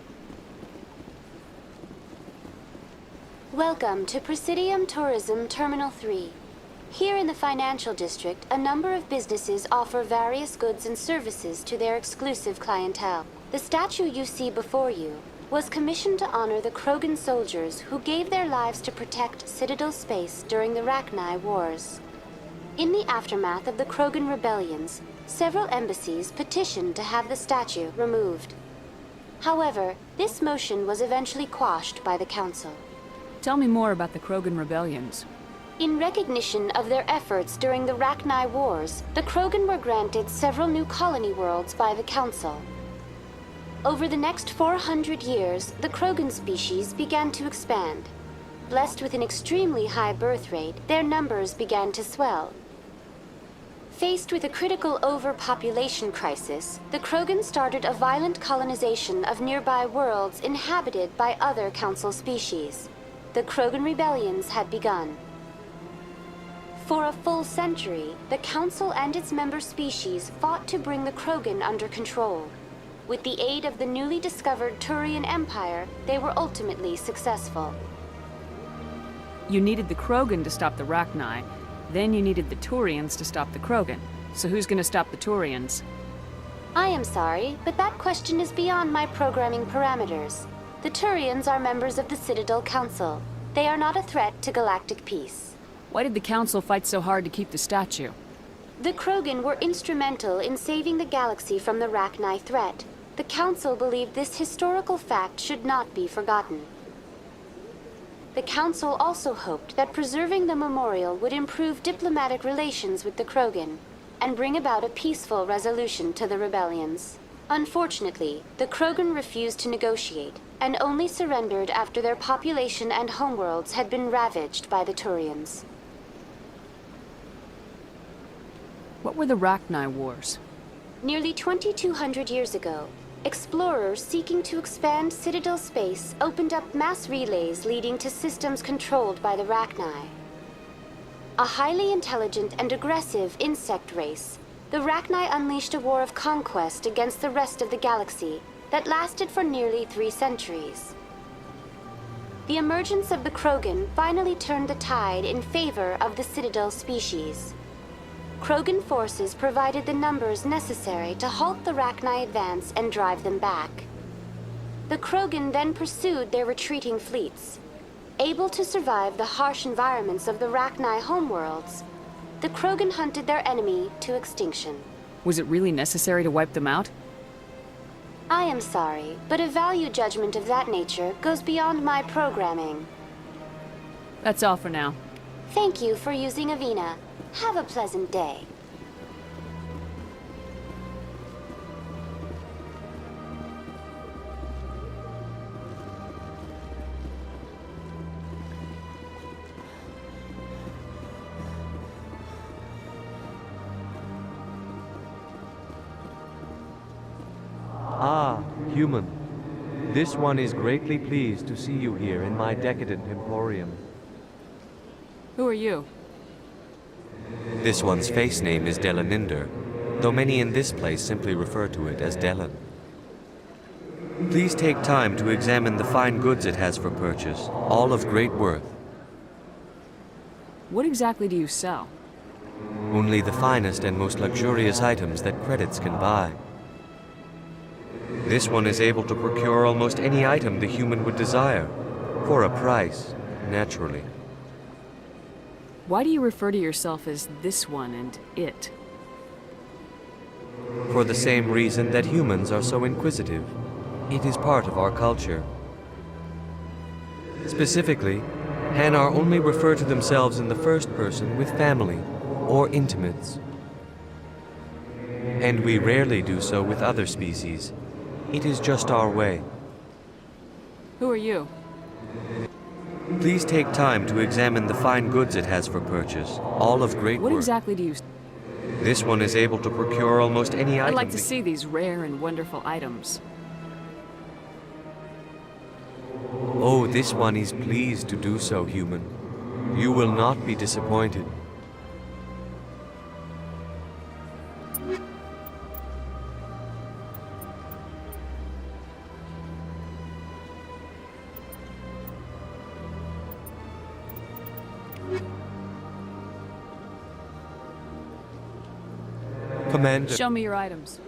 Welcome to Presidium Tourism Terminal 3. Here in the financial district, a number of businesses offer various goods and services to their exclusive clientele. The statue you see before you was commissioned to honor the Krogan soldiers who gave their lives to protect Citadel space during the Rachni Wars. In the aftermath of the Krogan rebellions, several embassies petitioned to have the statue removed. However, this motion was eventually quashed by the Council. Tell me more about the Krogan rebellions. In recognition of their efforts during the Rachni Wars, the Krogan were granted several new colony worlds by the Council. Over the next 400 years, the Krogan species began to expand. Blessed with an extremely high birth rate, their numbers began to swell. Faced with a critical overpopulation crisis, the Krogan started a violent colonization of nearby worlds inhabited by other Council species. The Krogan rebellions had begun. For a full century, the Council and its member species fought to bring the Krogan under control. With the aid of the newly discovered Turian Empire, they were ultimately successful. You needed the Krogan to stop the Rachni, then you needed the Turians to stop the Krogan. So who's gonna stop the Turians? I am sorry, but that question is beyond my programming parameters. The Turians are members of the Citadel Council. They are not a threat to galactic peace. Why did the Council fight so hard to keep the statue? The Krogan were instrumental in saving the galaxy from the Rachni threat. The Council believed this historical fact should not be forgotten. The Council also hoped that preserving the memorial would improve diplomatic relations with the Krogan and bring about a peaceful resolution to the rebellions. Unfortunately, the Krogan refused to negotiate and only surrendered after their population and homeworlds had been ravaged by the Turians. What were the Rachni Wars? Nearly 2,200 years ago, explorers seeking to expand Citadel space opened up mass relays leading to systems controlled by the Rachni. A highly intelligent and aggressive insect race, the Rachni unleashed a war of conquest against the rest of the galaxy that lasted for nearly 3 centuries. The emergence of the Krogan finally turned the tide in favor of the Citadel species. Krogan forces provided the numbers necessary to halt the Rachni advance and drive them back. The Krogan then pursued their retreating fleets. Able to survive the harsh environments of the Rachni homeworlds, The Krogan hunted their enemy to extinction. Was it really necessary to wipe them out? I am sorry, but a value judgment of that nature goes beyond my programming. That's all for now. Thank you for using Avina. Have a pleasant day. Ah, human. This one is greatly pleased to see you here in my decadent emporium. Who are you? This one's face name is Delaninder, though many in this place simply refer to it as Delan. Please take time to examine the fine goods it has for purchase, all of great worth. What exactly do you sell? Only the finest and most luxurious items that credits can buy. This one is able to procure almost any item the human would desire, for a price, naturally. Why do you refer to yourself as this one and it? For the same reason that humans are so inquisitive. It is part of our culture. Specifically, Hanar only refer to themselves in the first person with family or intimates. And we rarely do so with other species. It is just our way. Who are you? Please take time to examine the fine goods it has for purchase, all of great worth. What exactly do you... This one is able to procure almost any item. I'd like to see these rare and wonderful items. Oh, this one is pleased to do so, human. You will not be disappointed. Commander. Show me your items.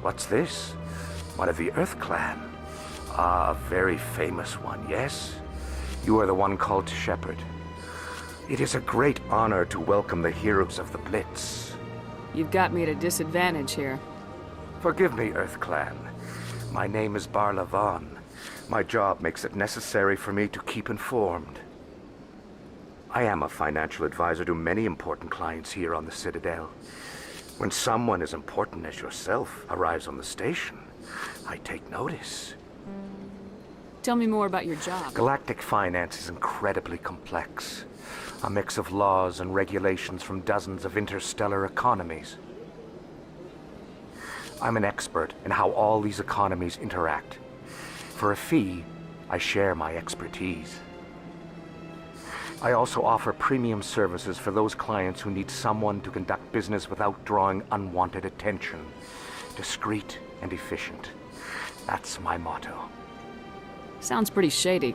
What's this? One of the Earth Clan. Ah, a very famous one, yes? You are the one called Shepard. It is a great honor to welcome the heroes of the Blitz. You've got me at a disadvantage here. Forgive me, Earth Clan. My name is Barla Vaughn. My job makes it necessary for me to keep informed. I am a financial advisor to many important clients here on the Citadel. When someone as important as yourself arrives on the station, I take notice. Tell me more about your job. Galactic finance is incredibly complex. A mix of laws and regulations from dozens of interstellar economies. I'm an expert in how all these economies interact. For a fee, I share my expertise. I also offer premium services for those clients who need someone to conduct business without drawing unwanted attention. Discreet and efficient. That's my motto. Sounds pretty shady.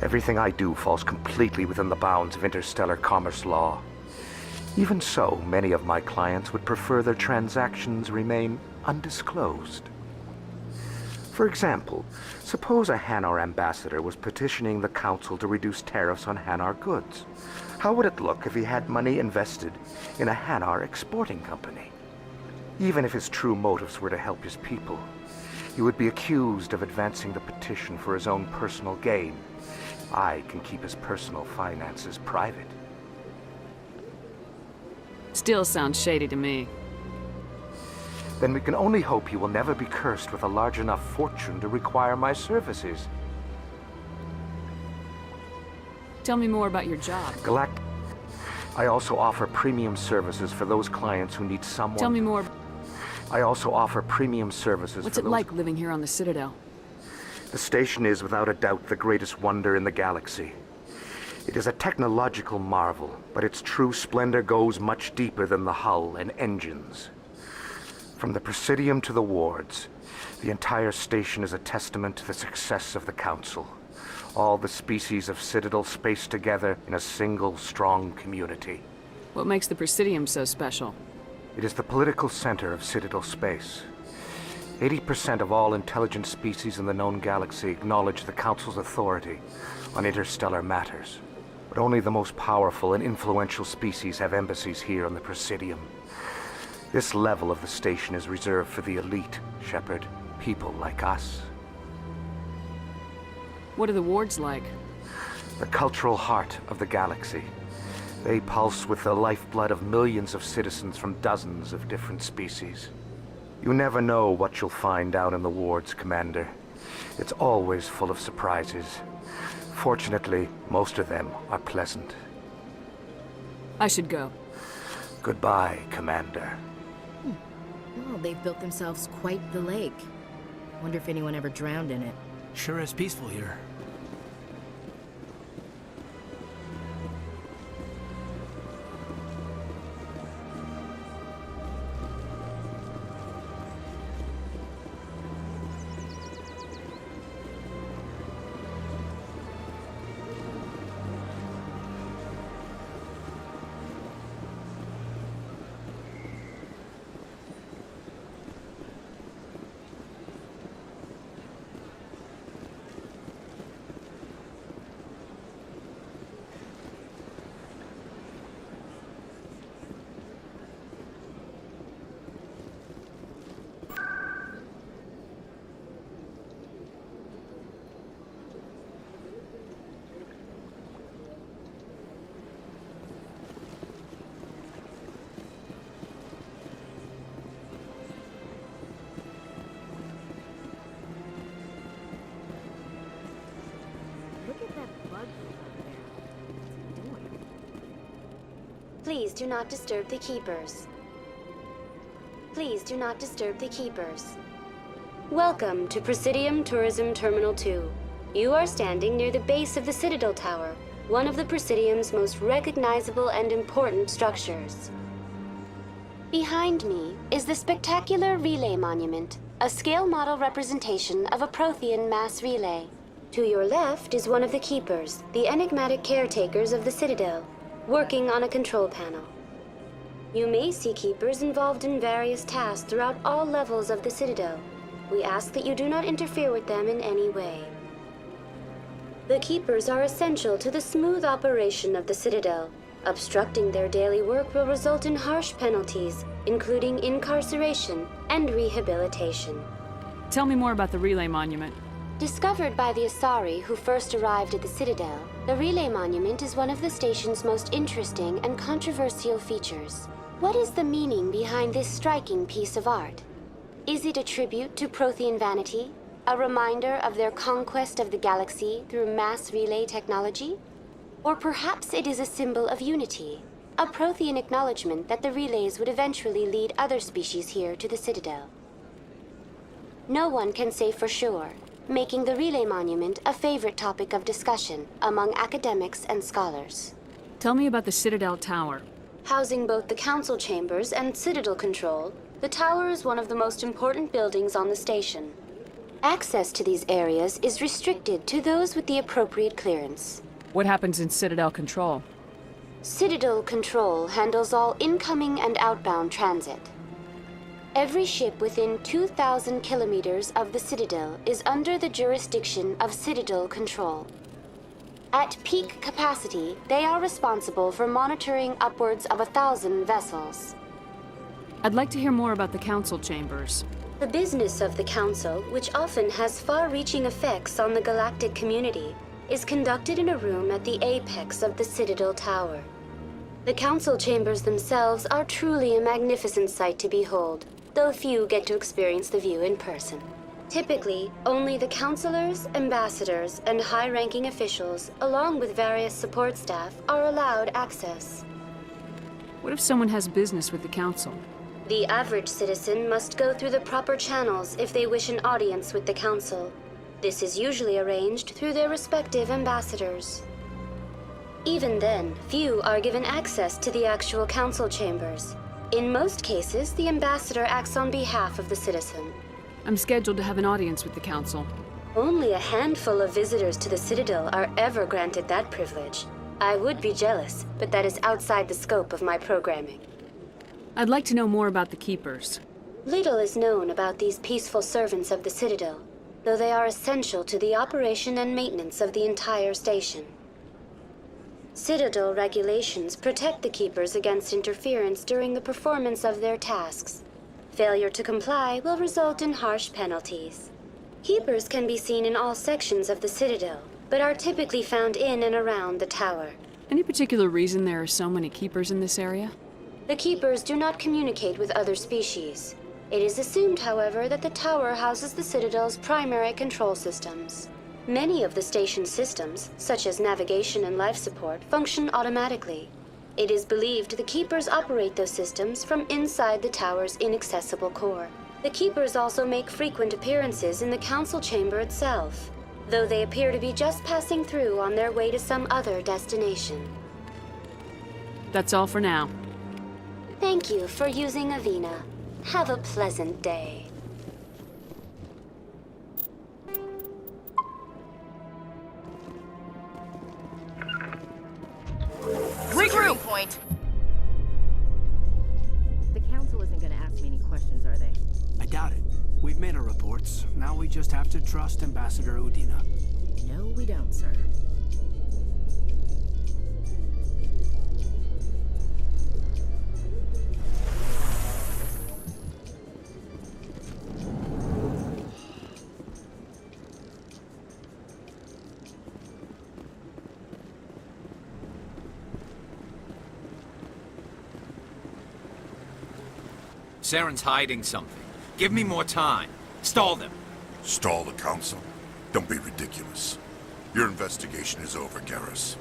Everything I do falls completely within the bounds of interstellar commerce law. Even so, many of my clients would prefer their transactions remain undisclosed. For example, suppose a Hanar ambassador was petitioning the council to reduce tariffs on Hanar goods. How would it look if he had money invested in a Hanar exporting company? Even if his true motives were to help his people, he would be accused of advancing the petition for his own personal gain. I can keep his personal finances private. Still sounds shady to me. Then we can only hope he will never be cursed with a large enough fortune to require my services. Tell me more about your job. I also offer premium services for those clients who need someone... Tell me more. I also offer premium services What's it like living here on the Citadel? The station is without a doubt the greatest wonder in the galaxy. It is a technological marvel, but its true splendor goes much deeper than the hull and engines. From the Presidium to the wards, the entire station is a testament to the success of the Council. All the species of Citadel spaced together in a single, strong community. What makes the Presidium so special? It is the political center of Citadel space. 80% of all intelligent species in the known galaxy acknowledge the Council's authority on interstellar matters. But only the most powerful and influential species have embassies here on the Presidium. This level of the station is reserved for the elite, Shepard. People like us. What are the wards like? The cultural heart of the galaxy. They pulse with the lifeblood of millions of citizens from dozens of different species. You never know what you'll find down in the wards, Commander. It's always full of surprises. Fortunately, most of them are pleasant. I should go. Goodbye, Commander. Well, they've built themselves quite the lake. Wonder if anyone ever drowned in it. Sure is peaceful here. Please do not disturb the Keepers. Please do not disturb the Keepers. Welcome to Presidium Tourism Terminal 2. You are standing near the base of the Citadel Tower, one of the Presidium's most recognizable and important structures. Behind me is the spectacular Relay Monument, a scale model representation of a Prothean mass relay. To your left is one of the Keepers, the enigmatic caretakers of the Citadel, working on a control panel. You may see Keepers involved in various tasks throughout all levels of the Citadel. We ask that you do not interfere with them in any way. The Keepers are essential to the smooth operation of the Citadel. Obstructing their daily work will result in harsh penalties, including incarceration and rehabilitation. Tell me more about the relay monument. Discovered by the Asari who first arrived at the Citadel, the relay monument is one of the station's most interesting and controversial features. What is the meaning behind this striking piece of art? Is it a tribute to Prothean vanity? A reminder of their conquest of the galaxy through mass relay technology? Or perhaps it is a symbol of unity, a Prothean acknowledgement that the relays would eventually lead other species here to the Citadel. No one can say for sure, making the relay monument a favorite topic of discussion among academics and scholars. Tell me about the Citadel Tower. Housing both the council chambers and Citadel control, the tower is one of the most important buildings on the station. Access to these areas is restricted to those with the appropriate clearance. What happens in Citadel Control? Citadel Control handles all incoming and outbound transit. Every ship within 2,000 kilometers of the Citadel is under the jurisdiction of Citadel Control. At peak capacity, they are responsible for monitoring upwards of 1,000 vessels. I'd like to hear more about the council chambers. The business of the Council, which often has far-reaching effects on the galactic community, is conducted in a room at the apex of the Citadel Tower. The Council chambers themselves are truly a magnificent sight to behold, though few get to experience the view in person. Typically, only the councilors, ambassadors, and high-ranking officials, along with various support staff, are allowed access. What if someone has business with the council? The average citizen must go through the proper channels if they wish an audience with the Council. This is usually arranged through their respective ambassadors. Even then, few are given access to the actual council chambers. In most cases, the ambassador acts on behalf of the citizen. I'm scheduled to have an audience with the council. Only a handful of visitors to the Citadel are ever granted that privilege. I would be jealous, but that is outside the scope of my programming. I'd like to know more about the Keepers. Little is known about these peaceful servants of the Citadel, though they are essential to the operation and maintenance of the entire station. Citadel regulations protect the Keepers against interference during the performance of their tasks. Failure to comply will result in harsh penalties. Keepers can be seen in all sections of the Citadel, but are typically found in and around the tower. Any particular reason there are so many Keepers in this area? The Keepers do not communicate with other species. It is assumed, however, that the tower houses the Citadel's primary control systems. Many of the station's systems, such as navigation and life support, function automatically. It is believed the Keepers operate those systems from inside the tower's inaccessible core. The Keepers also make frequent appearances in the council chamber itself, though they appear to be just passing through on their way to some other destination. That's all for now. Thank you for using Avina. Have a pleasant day. Regroup point. The council isn't going to ask me any questions, are they? I doubt it. We've made our reports. Now we just have to trust Ambassador Udina. No, we don't, sir. Saren's hiding something. Give me more time. Stall them. Stall the council? Don't be ridiculous. Your investigation is over, Garrus.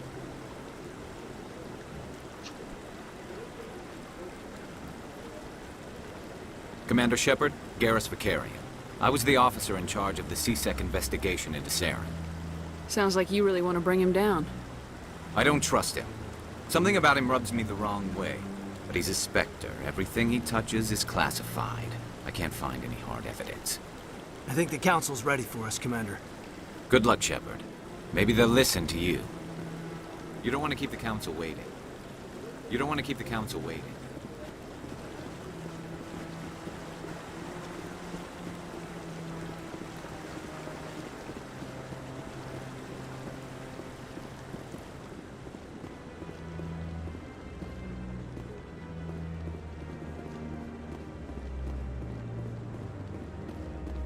Commander Shepard, Garrus Vicarian. I was the officer in charge of the C-Sec investigation into Saren. Sounds like you really want to bring him down. I don't trust him. Something about him rubs me the wrong way. But he's a Spectre. Everything he touches is classified. I can't find any hard evidence. I think the council's ready for us, Commander. Good luck, Shepard. Maybe they'll listen to you. You don't want to keep the council waiting. You don't want to keep the council waiting.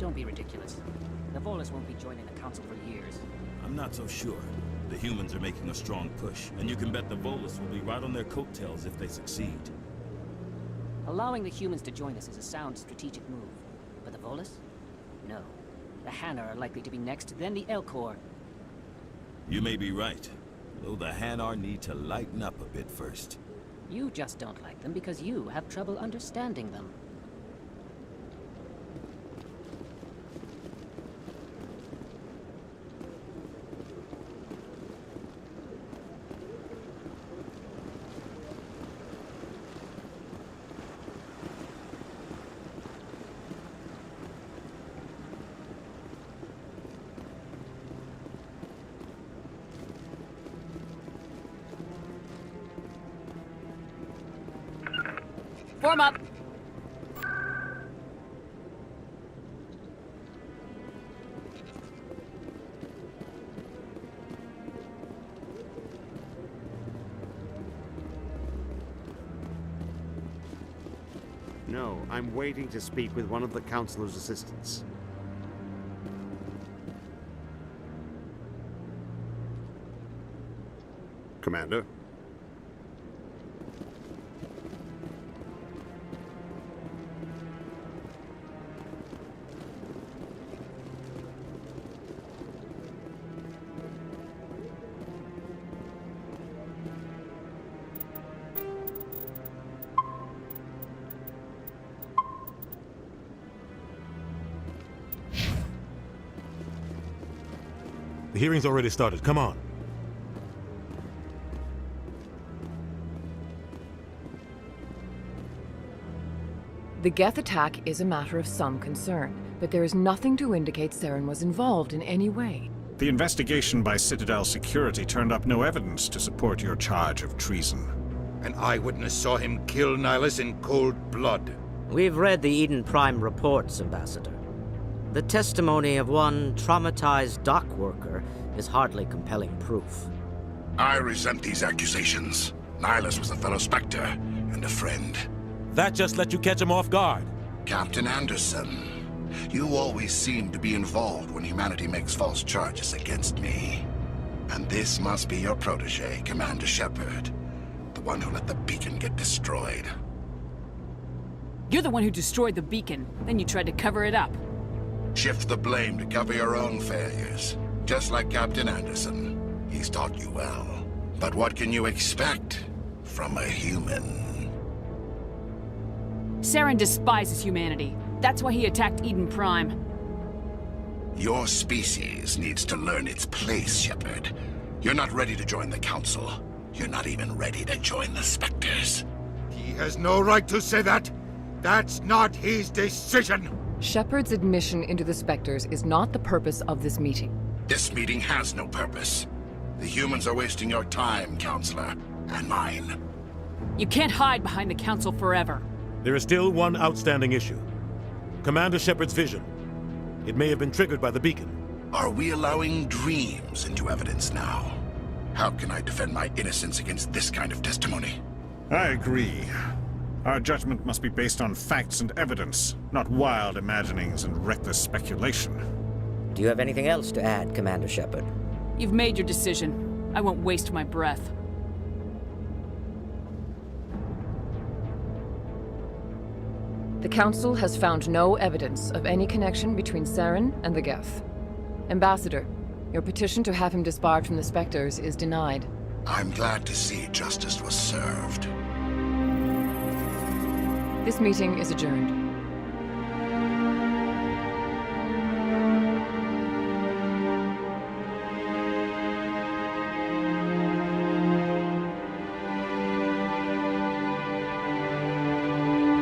Don't be ridiculous. The Volus won't be joining the Council for years. I'm not so sure. The humans are making a strong push, and you can bet the Volus will be right on their coattails if they succeed. Allowing the humans to join us is a sound strategic move. But the Volus? No. The Hanar are likely to be next, then the Elcor. You may be right, though the Hanar need to lighten up a bit first. You just don't like them because you have trouble understanding them. Form up! No, I'm waiting to speak with one of the Councilor's assistants. Commander? The hearing's already started. Come on. The Geth attack is a matter of some concern, but there is nothing to indicate Saren was involved in any way. The investigation by Citadel Security turned up no evidence to support your charge of treason. An eyewitness saw him kill Nihilus in cold blood. We've read the Eden Prime reports, Ambassador. The testimony of one traumatized dock worker is hardly compelling proof. I resent these accusations. Nihilus was a fellow Spectre and a friend. That just let you catch him off guard. Captain Anderson, you always seem to be involved when humanity makes false charges against me. And this must be your protege, Commander Shepard. The one who let the beacon get destroyed. You're the one who destroyed the beacon, then you tried to cover it up. Shift the blame to cover your own failures. Just like Captain Anderson. He's taught you well. But what can you expect from a human? Saren despises humanity. That's why he attacked Eden Prime. Your species needs to learn its place, Shepard. You're not ready to join the Council. You're not even ready to join the Spectres. He has no right to say that. That's not his decision. Shepard's admission into the Spectres is not the purpose of this meeting. This meeting has no purpose. The humans are wasting your time, Counselor, and mine. You can't hide behind the Council forever. There is still one outstanding issue. Commander Shepard's vision. It may have been triggered by the beacon. Are we allowing dreams into evidence now? How can I defend my innocence against this kind of testimony? I agree. Our judgment must be based on facts and evidence, not wild imaginings and reckless speculation. Do you have anything else to add, Commander Shepard? You've made your decision. I won't waste my breath. The Council has found no evidence of any connection between Saren and the Geth. Ambassador, your petition to have him disbarred from the Spectres is denied. I'm glad to see justice was served. This meeting is adjourned.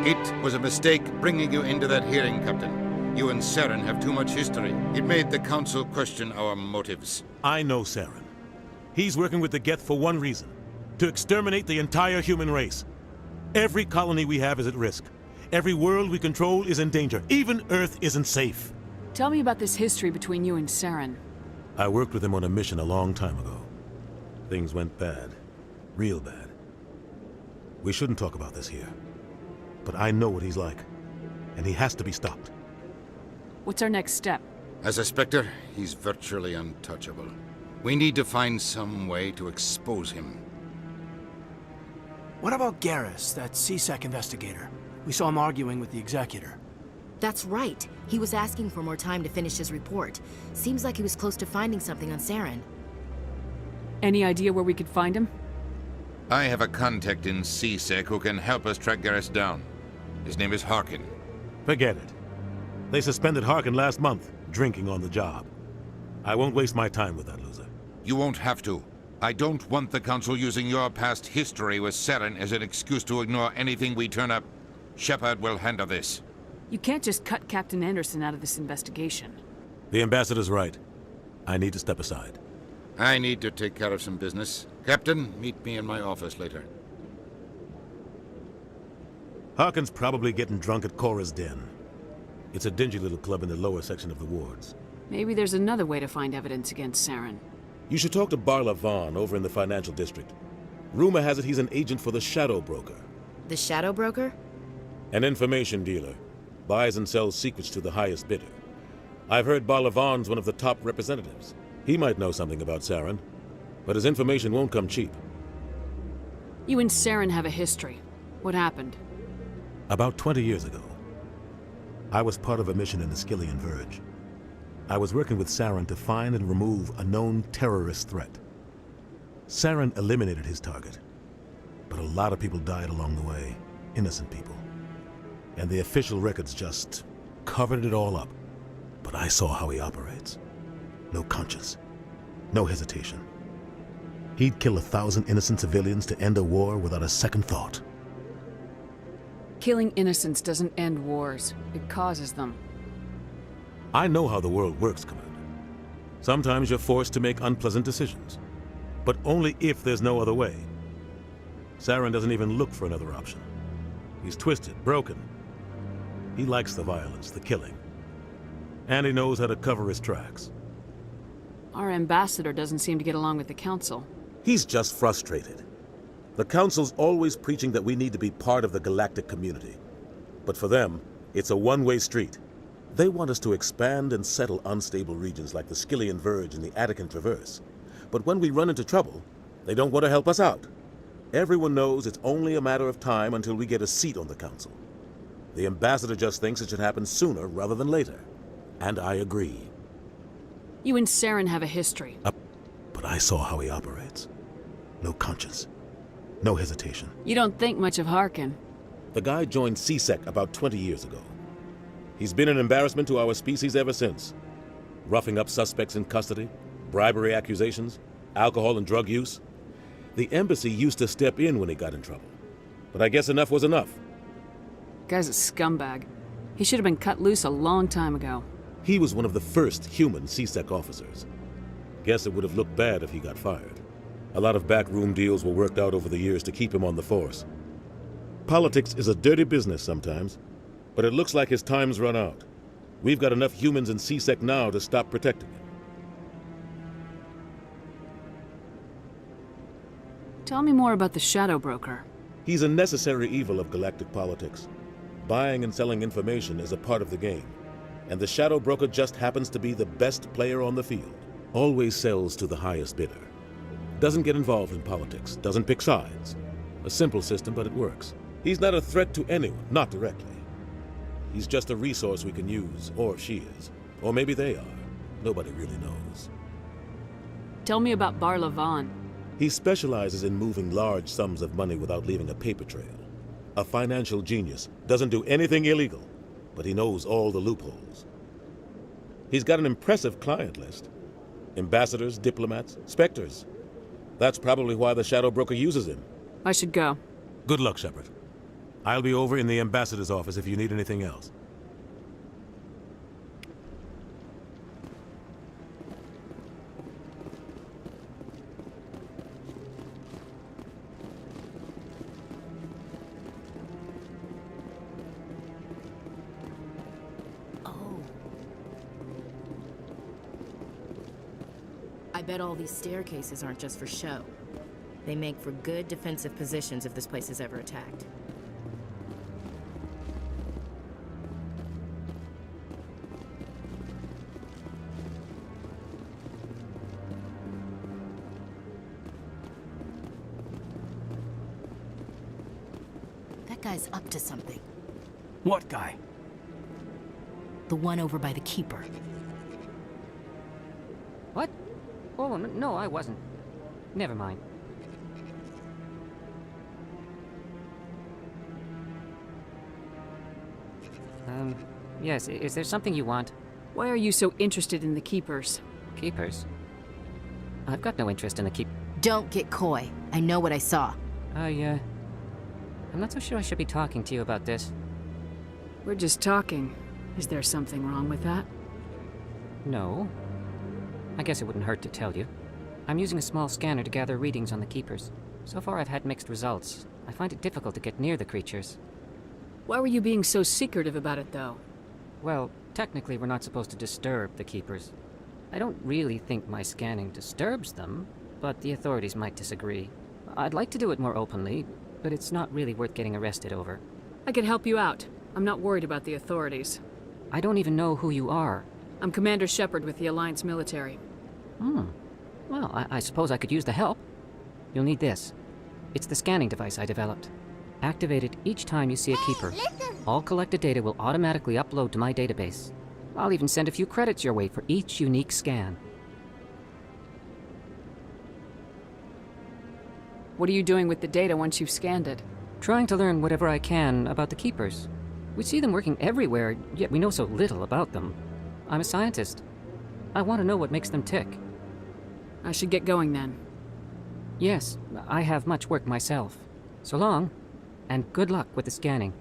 It was a mistake bringing you into that hearing, Captain. You and Saren have too much history. It made the Council question our motives. I know Saren. He's working with the Geth for one reason. To exterminate the entire human race. Every colony we have is at risk. Every world we control is in danger. Even Earth isn't safe. Tell me about this history between you and Saren. I worked with him on a mission a long time ago. Things went bad. Real bad. We shouldn't talk about this here. But I know what he's like. And he has to be stopped. What's our next step? As a Spectre, he's virtually untouchable. We need to find some way to expose him. What about Garrus, that CSEC investigator? We saw him arguing with the Executor. That's right. He was asking for more time to finish his report. Seems like he was close to finding something on Saren. Any idea where we could find him? I have a contact in CSEC who can help us track Garrus down. His name is Harkin. Forget it. They suspended Harkin last month, drinking on the job. I won't waste my time with that loser. You won't have to. I don't want the Council using your past history with Saren as an excuse to ignore anything we turn up. Shepard will handle this. You can't just cut Captain Anderson out of this investigation. The Ambassador's right. I need to step aside. I need to take care of some business. Captain, meet me in my office later. Harkin's probably getting drunk at Cora's Den. It's a dingy little club in the lower section of the wards. Maybe there's another way to find evidence against Saren. You should talk to Barla Vaughn over in the financial district. Rumor has it he's an agent for the Shadow Broker. The Shadow Broker? An information dealer. Buys and sells secrets to the highest bidder. I've heard Barla Vaughn's one of the top representatives. He might know something about Saren, but his information won't come cheap. You and Saren have a history. What happened? About 20 years ago, I was part of a mission in the Skillian Verge. I was working with Saren to find and remove a known terrorist threat. Saren eliminated his target, but a lot of people died along the way, innocent people. And the official records just covered it all up. But I saw how he operates. No conscience, no hesitation. He'd kill 1,000 innocent civilians to end a war without a second thought. Killing innocents doesn't end wars. It causes them. I know how the world works, Commander. Sometimes you're forced to make unpleasant decisions, but only if there's no other way. Saren doesn't even look for another option. He's twisted, broken. He likes the violence, the killing. And he knows how to cover his tracks. Our ambassador doesn't seem to get along with the Council. He's just frustrated. The Council's always preaching that we need to be part of the galactic community. But for them, it's a one-way street. They want us to expand and settle unstable regions like the Skillian Verge and the Attican Traverse. But when we run into trouble, they don't want to help us out. Everyone knows it's only a matter of time until we get a seat on the Council. The ambassador just thinks it should happen sooner rather than later. And I agree. You and Saren have a history. But I saw how he operates. No conscience. No hesitation. You don't think much of Harkin. The guy joined CSEC about 20 years ago. He's been an embarrassment to our species ever since. Roughing up suspects in custody, bribery accusations, alcohol and drug use. The embassy used to step in when he got in trouble. But I guess enough was enough. Guy's a scumbag. He should have been cut loose a long time ago. He was one of the first human CSEC officers. Guess it would have looked bad if he got fired. A lot of backroom deals were worked out over the years to keep him on the force. Politics is a dirty business sometimes, but it looks like his time's run out. We've got enough humans in CSEC now to stop protecting him. Tell me more about the Shadow Broker. He's a necessary evil of galactic politics. Buying and selling information is a part of the game. And the Shadow Broker just happens to be the best player on the field. Always sells to the highest bidder. Doesn't get involved in politics, doesn't pick sides. A simple system, but it works. He's not a threat to anyone, not directly. He's just a resource we can use, or she is. Or maybe they are. Nobody really knows. Tell me about Barla Vaughn. He specializes in moving large sums of money without leaving a paper trail. A financial genius, doesn't do anything illegal, but he knows all the loopholes. He's got an impressive client list. Ambassadors, diplomats, specters. That's probably why the Shadow Broker uses him. I should go. Good luck, Shepard. I'll be over in the ambassador's office if you need anything else. I bet all these staircases aren't just for show. They make for good defensive positions if this place is ever attacked. guy's up to something. What guy? The one over by the Keeper. What? Oh, no, I wasn't. Never mind. Yes, is there something you want? Why are you so interested in the Keepers? Keepers? I've got no interest in the Don't get coy. I know what I saw. I'm not so sure I should be talking to you about this. We're just talking. Is there something wrong with that? No. I guess it wouldn't hurt to tell you. I'm using a small scanner to gather readings on the Keepers. So far I've had mixed results. I find it difficult to get near the creatures. Why were you being so secretive about it, though? Well, technically we're not supposed to disturb the Keepers. I don't really think my scanning disturbs them, but the authorities might disagree. I'd like to do it more openly, but it's not really worth getting arrested over. I can help you out. I'm not worried about the authorities. I don't even know who you are. I'm Commander Shepard with the Alliance military. Well, I suppose I could use the help. You'll need this. It's the scanning device I developed. Activate it each time you see a Keeper. All collected data will automatically upload to my database. I'll even send a few credits your way for each unique scan. What are you doing with the data once you've scanned it? Trying to learn whatever I can about the Keepers. We see them working everywhere, yet we know so little about them. I'm a scientist. I want to know what makes them tick. I should get going then. Yes, I have much work myself. So long, and good luck with the scanning.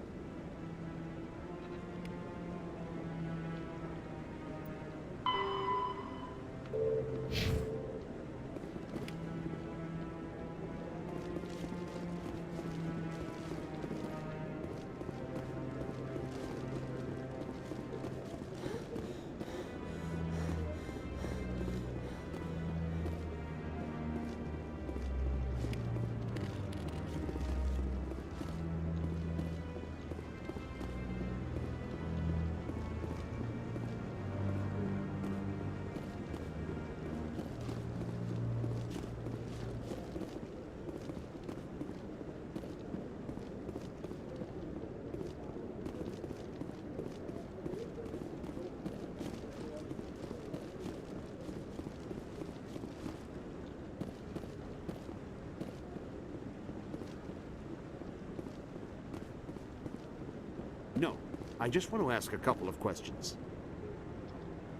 No, I just want to ask a couple of questions.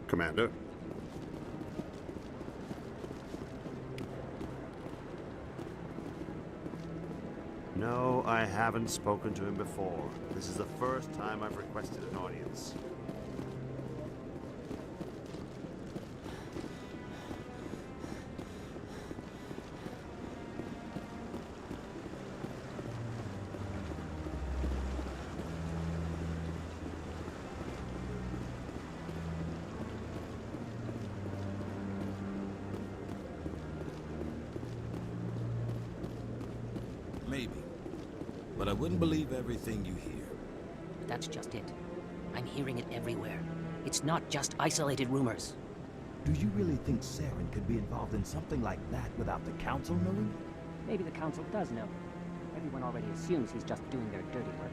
Commander? No, I haven't spoken to him before. This is the first time I've requested an audience. Maybe. But I wouldn't believe everything you hear. That's just it. I'm hearing it everywhere. It's not just isolated rumors. Do you really think Saren could be involved in something like that without the Council knowing? Maybe the Council does know. Everyone already assumes he's just doing their dirty work.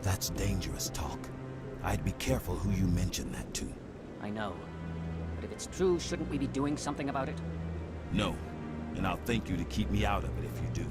That's dangerous talk. I'd be careful who you mention that to. I know. But if it's true, shouldn't we be doing something about it? No. And I'll thank you to keep me out of it if you do.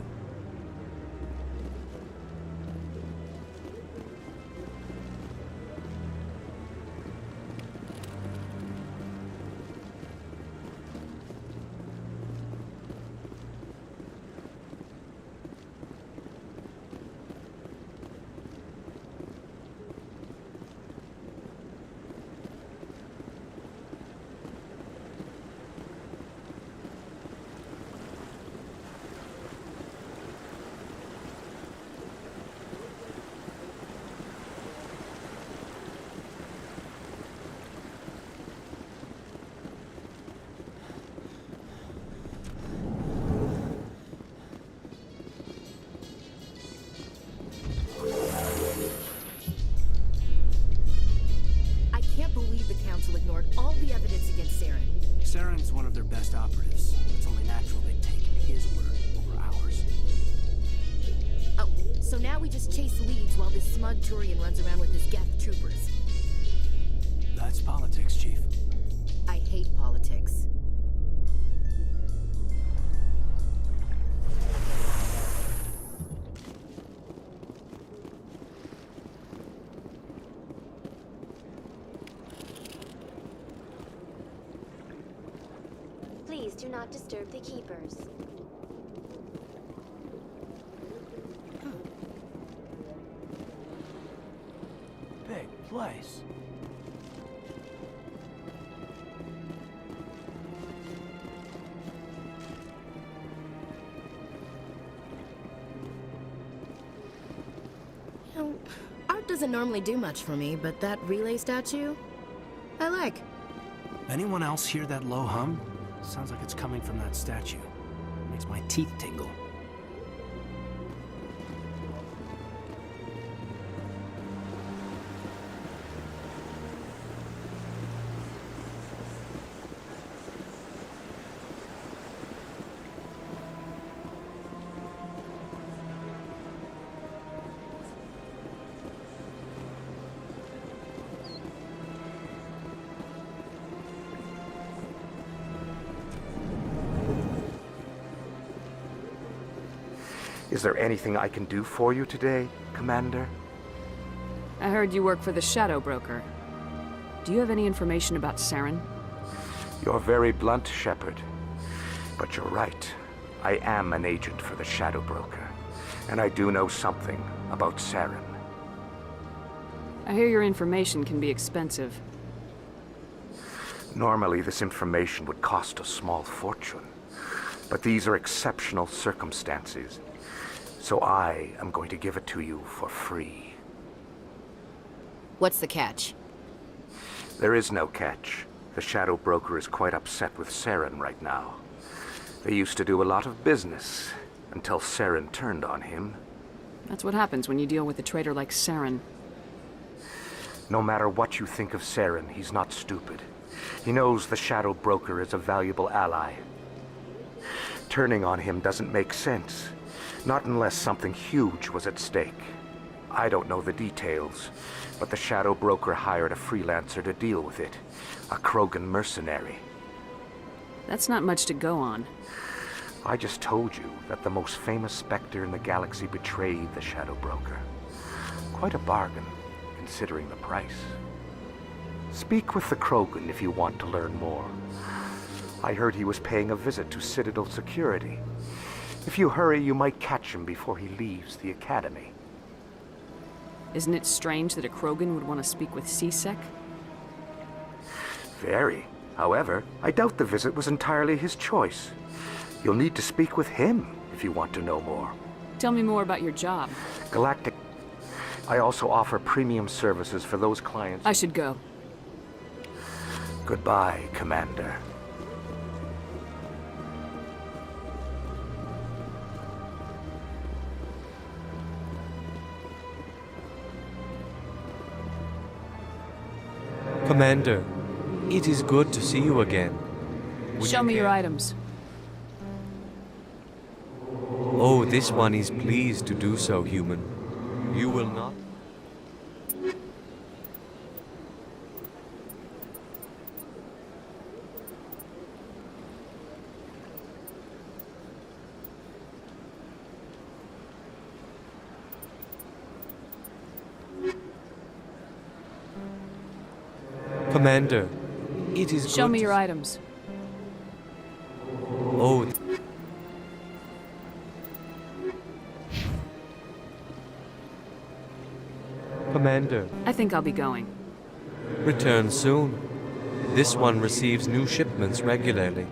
Turian runs around with his Geth troopers. That's politics, Chief. I hate politics. Please do not disturb the keepers. Big place. You know, art doesn't normally do much for me, but that relay statue, I like. Anyone else hear that low hum? Sounds like it's coming from that statue. Makes my teeth tingle. Is there anything I can do for you today, Commander? I heard you work for the Shadow Broker. Do you have any information about Saren? You're very blunt, Shepard. But you're right. I am an agent for the Shadow Broker. And I do know something about Saren. I hear your information can be expensive. Normally, this information would cost a small fortune. But these are exceptional circumstances. So I am going to give it to you for free. What's the catch? There is no catch. The Shadow Broker is quite upset with Saren right now. They used to do a lot of business, until Saren turned on him. That's what happens when you deal with a traitor like Saren. No matter what you think of Saren, he's not stupid. He knows the Shadow Broker is a valuable ally. Turning on him doesn't make sense. Not unless something huge was at stake. I don't know the details, but the Shadow Broker hired a freelancer to deal with it. A Krogan mercenary. That's not much to go on. I just told you that the most famous Spectre in the galaxy betrayed the Shadow Broker. Quite a bargain, considering the price. Speak with the Krogan if you want to learn more. I heard he was paying a visit to Citadel security. If you hurry, you might catch him before he leaves the Academy. Isn't it strange that a Krogan would want to speak with C-Sec? Very. However, I doubt the visit was entirely his choice. You'll need to speak with him if you want to know more. Tell me more about your job. Galactic. I also offer premium services for those clients. I should go. Goodbye, Commander. Commander, it is good to see you again. Show me your items. Oh, this one is pleased to do so, human. You will not? Commander, it is Show good me to your items. Oh. Commander. I think I'll be going. Return soon. This one receives new shipments regularly.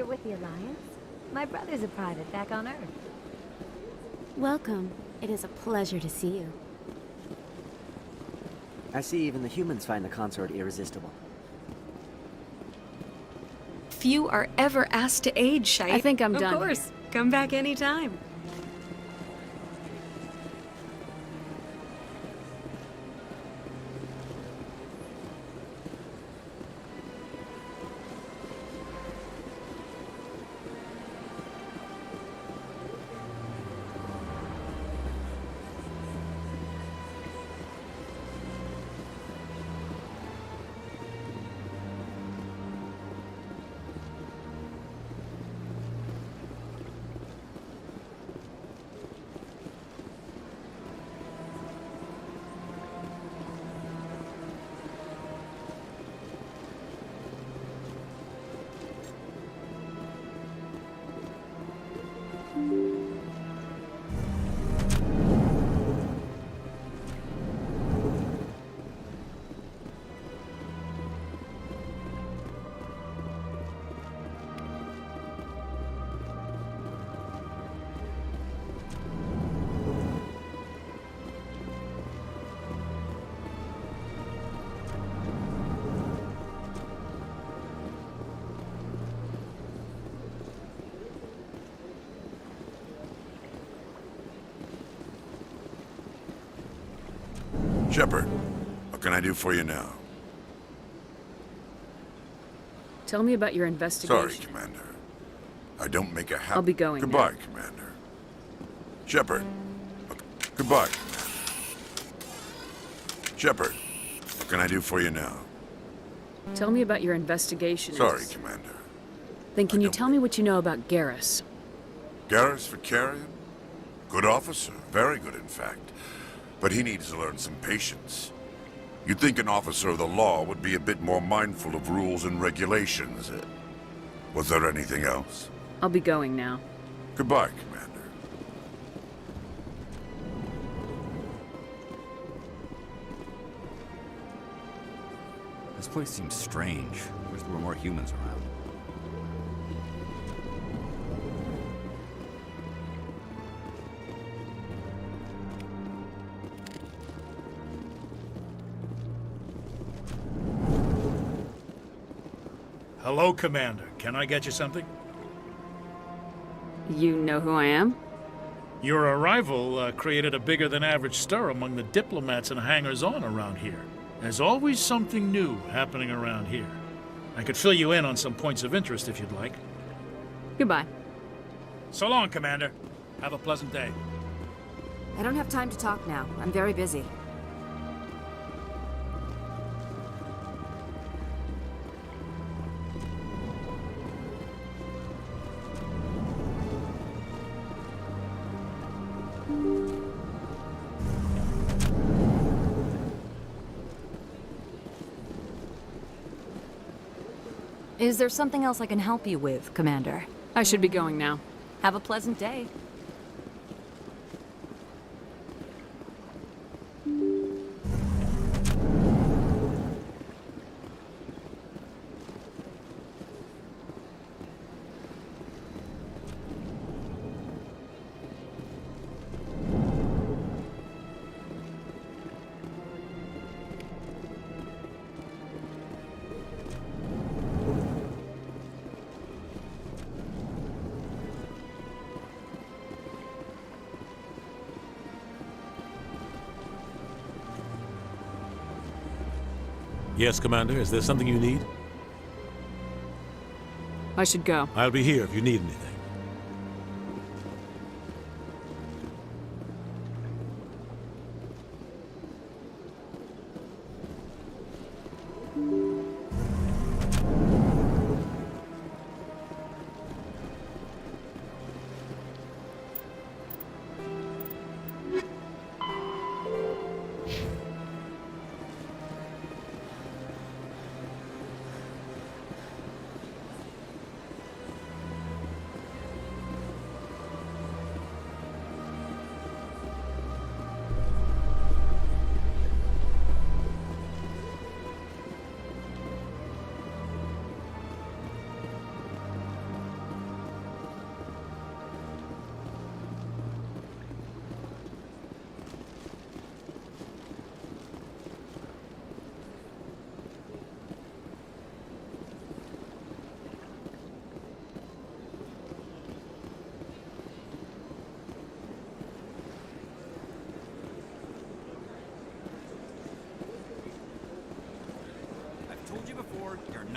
with the Alliance? My brother's a private back on Earth. Welcome. It is a pleasure to see you. I see even the humans find the consort irresistible. Few are ever asked to aid, Shite. I think I'm done. Of course. Come back anytime. Shepard, what can I do for you now? Tell me about your investigation. Sorry, Commander. I don't make a habit. I'll be going Goodbye, now. Commander. Shepard. Goodbye, Commander. Shepard, what can I do for you now? Tell me about your investigation. Sorry, Commander. Then can you tell me what you know about Garrus? Garrus Vicarian? Good officer. Very good, in fact. But he needs to learn some patience. You'd think an officer of the law would be a bit more mindful of rules and regulations. Was there anything else? I'll be going now. Goodbye, Commander. This place seems strange. Wish there were more humans around. Hello, Commander. Can I get you something? You know who I am? Your arrival created a bigger-than-average stir among the diplomats and hangers-on around here. There's always something new happening around here. I could fill you in on some points of interest if you'd like. Goodbye. So long, Commander. Have a pleasant day. I don't have time to talk now. I'm very busy. Is there something else I can help you with, Commander? I should be going now. Have a pleasant day. Yes, Commander. Is there something you need? I should go. I'll be here if you need anything.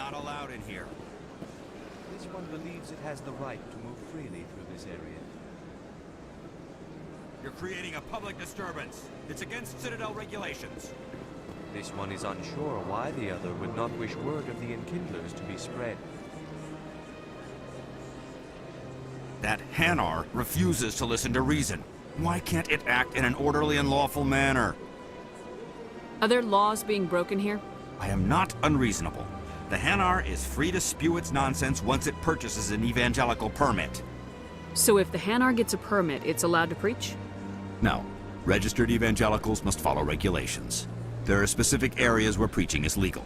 not allowed in here. This one believes it has the right to move freely through this area. You're creating a public disturbance. It's against Citadel regulations. This one is unsure why the other would not wish word of the enkindlers to be spread. That Hanar refuses to listen to reason. Why can't it act in an orderly and lawful manner? Are there laws being broken here? I am not unreasonable. The Hanar is free to spew its nonsense once it purchases an evangelical permit. So if the Hanar gets a permit, it's allowed to preach? No. Registered evangelicals must follow regulations. There are specific areas where preaching is legal.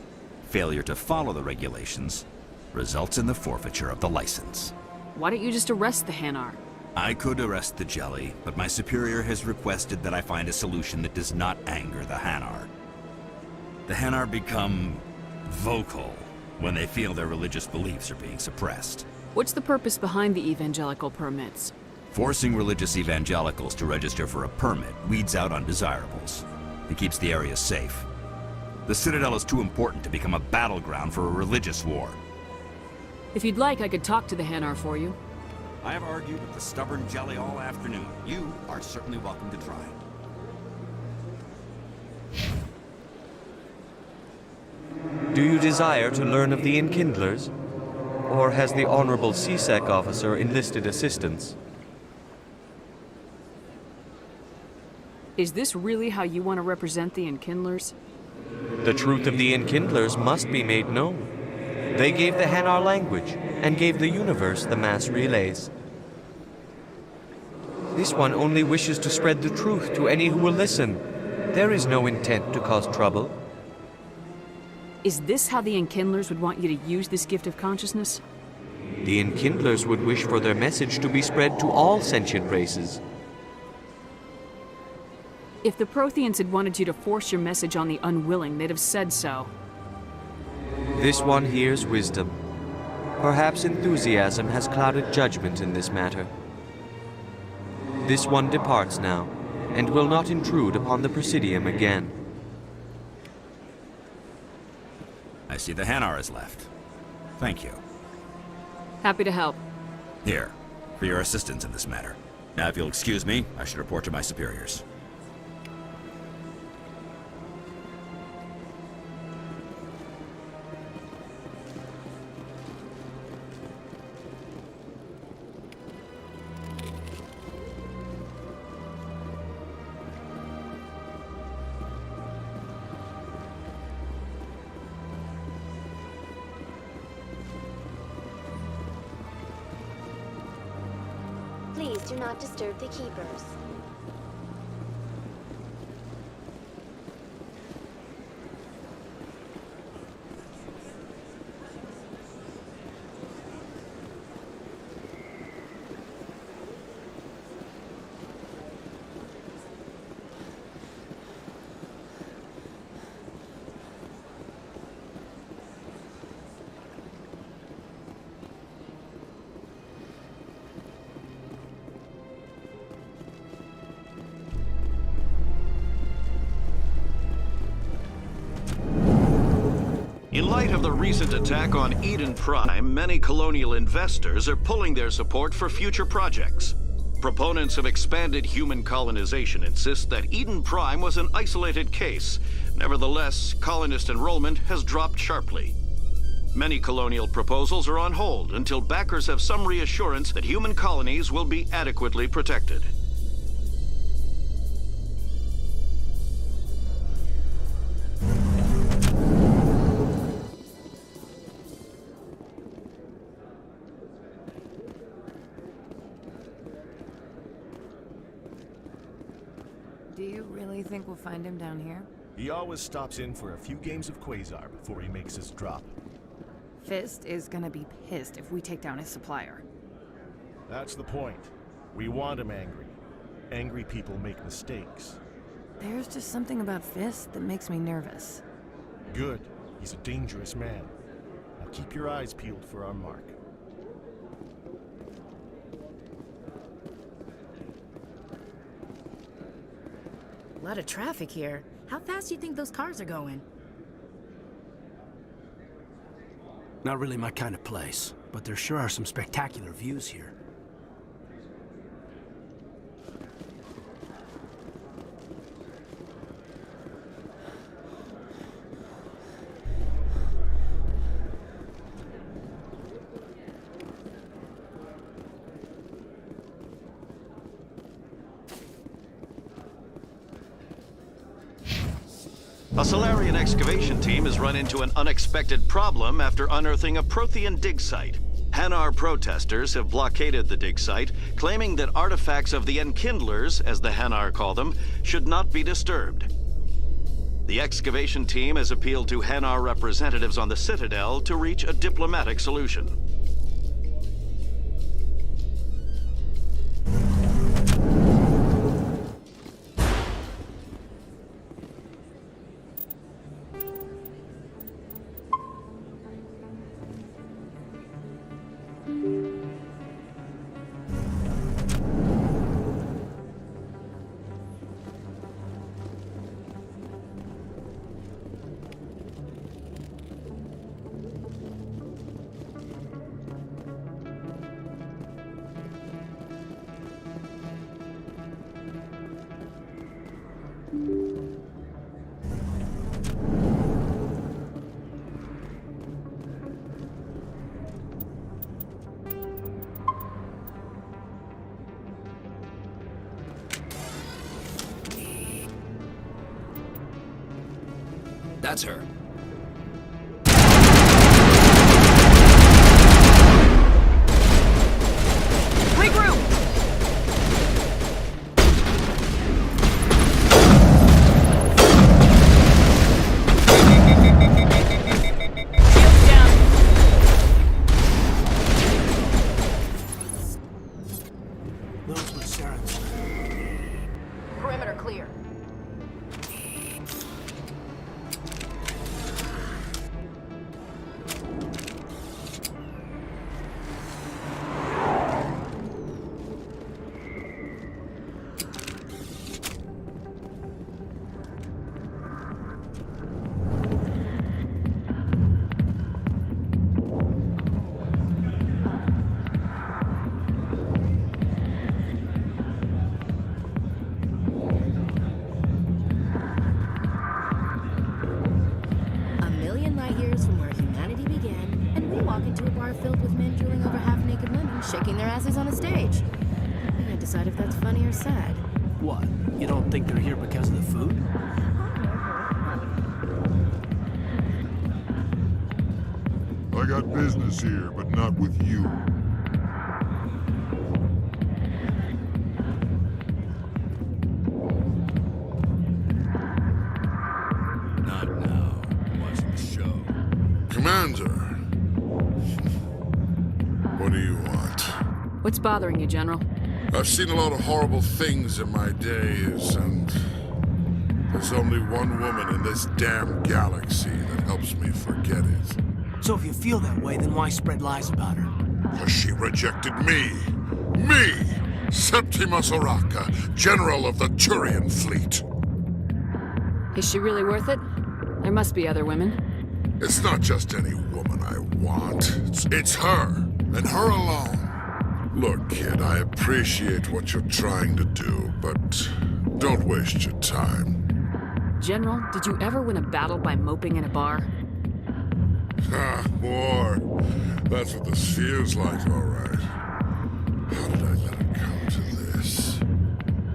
Failure to follow the regulations results in the forfeiture of the license. Why don't you just arrest the Hanar? I could arrest the jelly, but my superior has requested that I find a solution that does not anger the Hanar. The Hanar become vocal when they feel their religious beliefs are being suppressed. What's the purpose behind the evangelical permits? Forcing religious evangelicals to register for a permit weeds out undesirables. It keeps the area safe. The Citadel is too important to become a battleground for a religious war. If you'd like, I could talk to the Hanar for you. I have argued with the stubborn jelly all afternoon. You are certainly welcome to try. Do you desire to learn of the enkindlers? Or has the Honorable CSEC officer enlisted assistance? Is this really how you want to represent the enkindlers? The truth of the enkindlers must be made known. They gave the Hanar language, and gave the universe the mass relays. This one only wishes to spread the truth to any who will listen. There is no intent to cause trouble. Is this how the enkindlers would want you to use this gift of consciousness? The enkindlers would wish for their message to be spread to all sentient races. If the Protheans had wanted you to force your message on the unwilling, they'd have said so. This one hears wisdom. Perhaps enthusiasm has clouded judgment in this matter. This one departs now, and will not intrude upon the Presidium again. I see the Hanar is left. Thank you. Happy to help. Here, for your assistance in this matter. Now, if you'll excuse me, I should report to my superiors. Please do not disturb the keepers. In light of the recent attack on Eden Prime, many colonial investors are pulling their support for future projects. Proponents of expanded human colonization insist that Eden Prime was an isolated case. Nevertheless, colonist enrollment has dropped sharply. Many colonial proposals are on hold until backers have some reassurance that human colonies will be adequately protected. Do you really think we'll find him down here? He always stops in for a few games of Quasar before he makes his drop. Fist is gonna be pissed if we take down his supplier. That's the point. We want him angry. Angry people make mistakes. There's just something about Fist that makes me nervous. Good. He's a dangerous man. Now keep your eyes peeled for our mark. A lot of traffic here. How fast do you think those cars are going? Not really my kind of place, but there sure are some spectacular views here. A Solarian excavation team has run into an unexpected problem after unearthing a Prothean dig site. Hanar protesters have blockaded the dig site, claiming that artifacts of the Enkindlers, as the Hanar call them, should not be disturbed. The excavation team has appealed to Hanar representatives on the Citadel to reach a diplomatic solution. That's her. Regroup! Shields down. Those were Saren's. Perimeter clear. A million light years from where humanity began, and we walk into a bar filled with men drooling over half-naked women, shaking their asses on a stage. I can't decide if that's funny or sad. What? You don't think they're here because of the food? I got business here, but not with you. Not now. Watching the show. Commander! What do you want? What's bothering you, General? I've seen a lot of horrible things in my days, and there's only one woman in this damn galaxy that helps me forget it. So if you feel that way, then why spread lies about her? Because she rejected me! Me! Septimus Oraka, General of the Turian Fleet! Is she really worth it? There must be other women. It's not just any woman I want. It's her, and her alone. Look, kid, I appreciate what you're trying to do, but don't waste your time. General, did you ever win a battle by moping in a bar? Ha, more. That's what this feels like, all right. How did I let it come to this?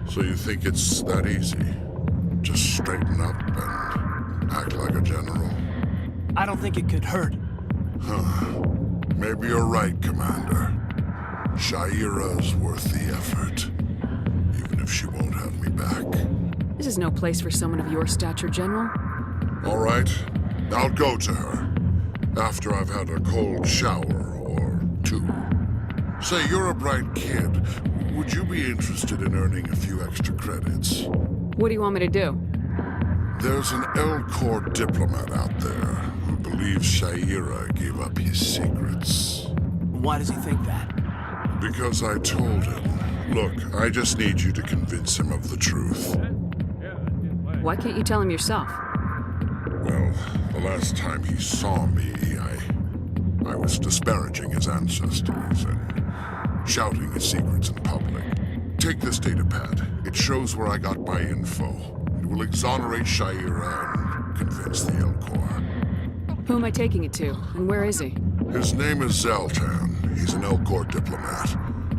So you think it's that easy? Just straighten up and act like a general? I don't think it could hurt. Huh. Maybe you're right, Commander. Shaira's worth the effort. Even if she won't have me back. This is no place for someone of your stature, General. All right. I'll go to her. After I've had a cold shower or two. Say, you're a bright kid. Would you be interested in earning a few extra credits? What do you want me to do? There's an L-Corps diplomat out there who believes Shaira gave up his secrets. Why does he think that? Because I told him. Look, I just need you to convince him of the truth. Why can't you tell him yourself? Well, the last time he saw me, I was disparaging his ancestors and shouting his secrets in public. Take this data pad. It shows where I got my info. It will exonerate Shaira and convince the Elcor. Who am I taking it to, and where is he? His name is Zaltan. He's an Elcor diplomat.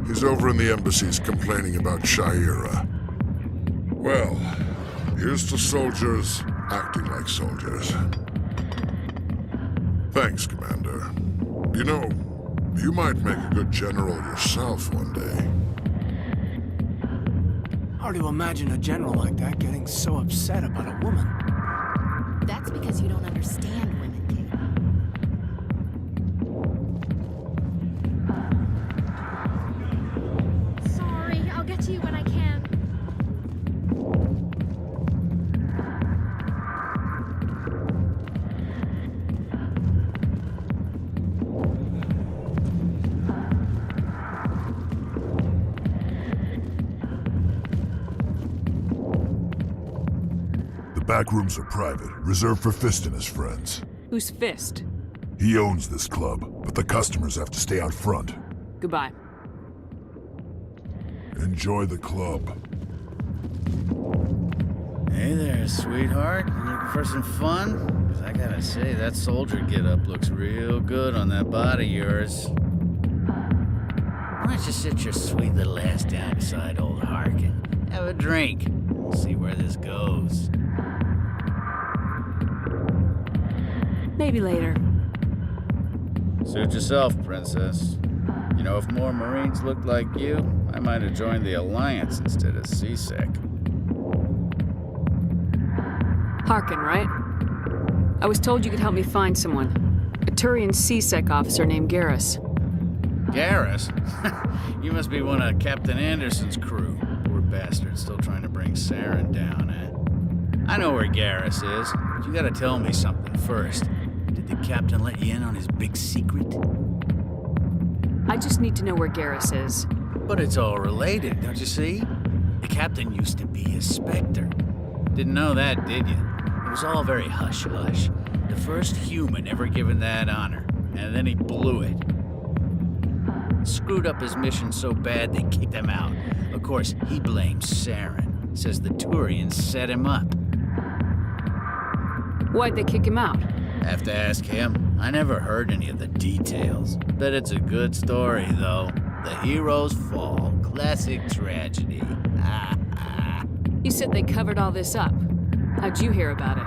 He's over in the embassies complaining about Shaira. Well, here's to soldiers acting like soldiers. Thanks, Commander. You know, you might make a good general yourself one day. Hard to imagine a general like that getting so upset about a woman. That's because you don't understand women, Kate. Sorry, I'll get to you when I can. The back rooms are private, reserved for Fist and his friends. Who's Fist? He owns this club, but the customers have to stay out front. Goodbye. Enjoy the club. Hey there, sweetheart. You looking for some fun? 'Cause I gotta say, that soldier get-up looks real good on that body of yours. Why don't you sit your sweet little ass down beside old Harkin? Have a drink. We'll see where this goes. Maybe later. Suit yourself, princess. You know, if more Marines looked like you, I might have joined the Alliance instead of CSEC. Harkin, right? I was told you could help me find someone. A Turian CSEC officer named Garrus. Garrus? You must be one of Captain Anderson's crew. Poor bastard, still trying to bring Saren down, eh? I know where Garrus is, but you gotta tell me something first. Did the captain let you in on his big secret? I just need to know where Garrus is. But it's all related, don't you see? The captain used to be a Spectre. Didn't know that, did you? It was all very hush-hush. The first human ever given that honor, and then he blew it. Screwed up his mission so bad they kicked him out. Of course, he blames Saren. Says the Turians set him up. Why'd they kick him out? Have to ask him. I never heard any of the details. Bet it's a good story, though. The heroes fall. Classic tragedy. You said they covered all this up. How'd you hear about it?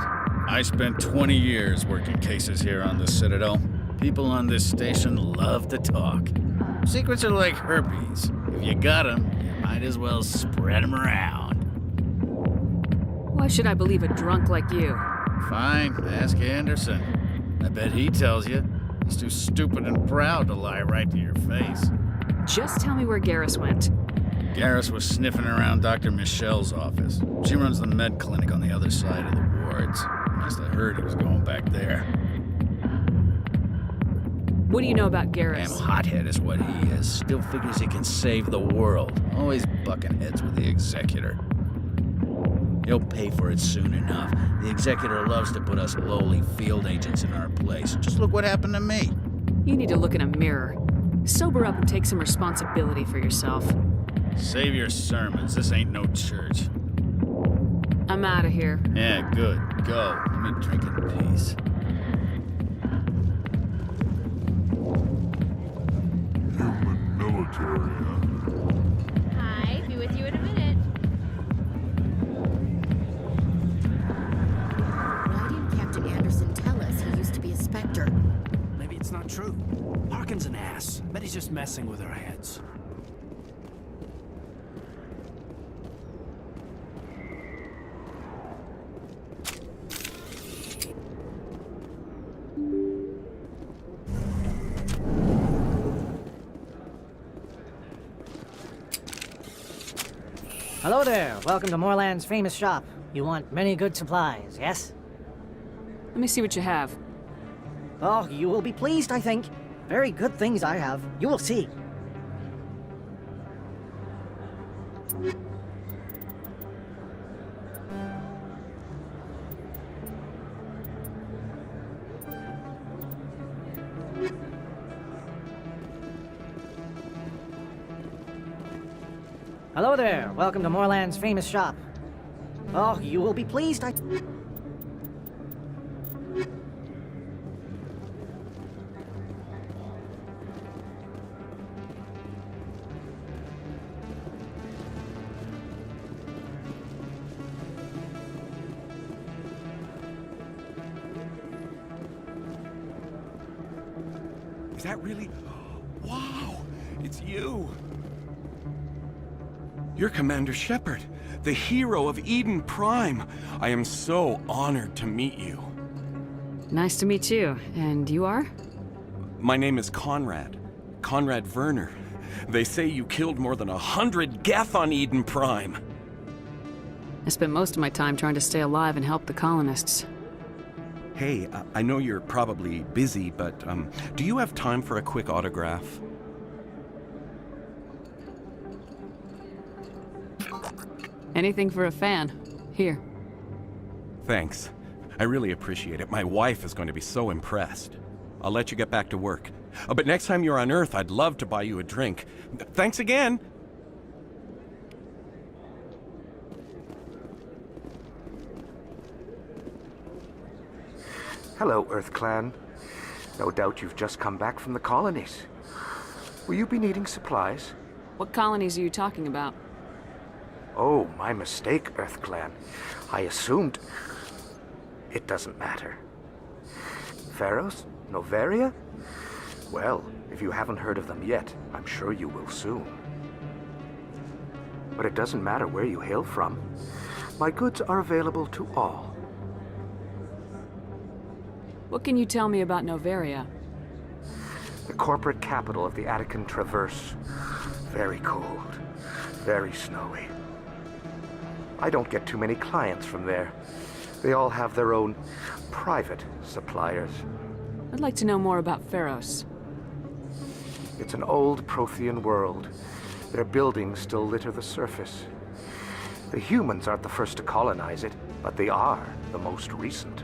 I spent 20 years working cases here on the Citadel. People on this station love to talk. Secrets are like herpes. If you got them, you might as well spread them around. Why should I believe a drunk like you? Fine, ask Anderson. I bet he tells you. He's too stupid and proud to lie right to your face. Just tell me where Garrus went. Garrus was sniffing around Dr. Michelle's office. She runs the med clinic on the other side of the wards. Must have heard he was going back there. What do you know about Garrus? Damn hothead is what he is. Still figures he can save the world. Always bucking heads with the Executor. He'll pay for it soon enough. The Executor loves to put us lowly field agents in our place. Just look what happened to me. You need to look in a mirror. Sober up and take some responsibility for yourself. Save your sermons. This ain't no church. I'm out of here. Yeah, good. Go. Let me drink in peace. Human military, huh? Hi, be with you in a minute. Why didn't Captain Anderson tell us he used to be a Spectre? Maybe it's not true. Harkin's an ass. Bet he's just messing with our heads. Hello there. Welcome to Moorland's famous shop. You want many good supplies, yes? Let me see what you have. Oh, you will be pleased, I think. Very good things I have. You will see. Hello there. Welcome to Moorland's famous shop. Oh, you will be pleased. Is that really? Wow! It's you! You're Commander Shepard, the hero of Eden Prime. I am so honored to meet you. Nice to meet you. And you are? My name is Conrad. Conrad Werner. They say you killed more than 100 Geth on Eden Prime. I spent most of my time trying to stay alive and help the colonists. Hey, I know you're probably busy, but do you have time for a quick autograph? Anything for a fan. Here. Thanks. I really appreciate it. My wife is going to be so impressed. I'll let you get back to work. But next time you're on Earth, I'd love to buy you a drink. Thanks again! Hello, Earth Clan. No doubt you've just come back from the colonies. Will you be needing supplies? What colonies are you talking about? Oh, my mistake, Earth Clan. I assumed... It doesn't matter. Pharaohs? Noveria? Well, if you haven't heard of them yet, I'm sure you will soon. But it doesn't matter where you hail from. My goods are available to all. What can you tell me about Noveria? The corporate capital of the Attican Traverse. Very cold. Very snowy. I don't get too many clients from there. They all have their own private suppliers. I'd like to know more about Pharos. It's an old Prothean world. Their buildings still litter the surface. The humans aren't the first to colonize it, but they are the most recent.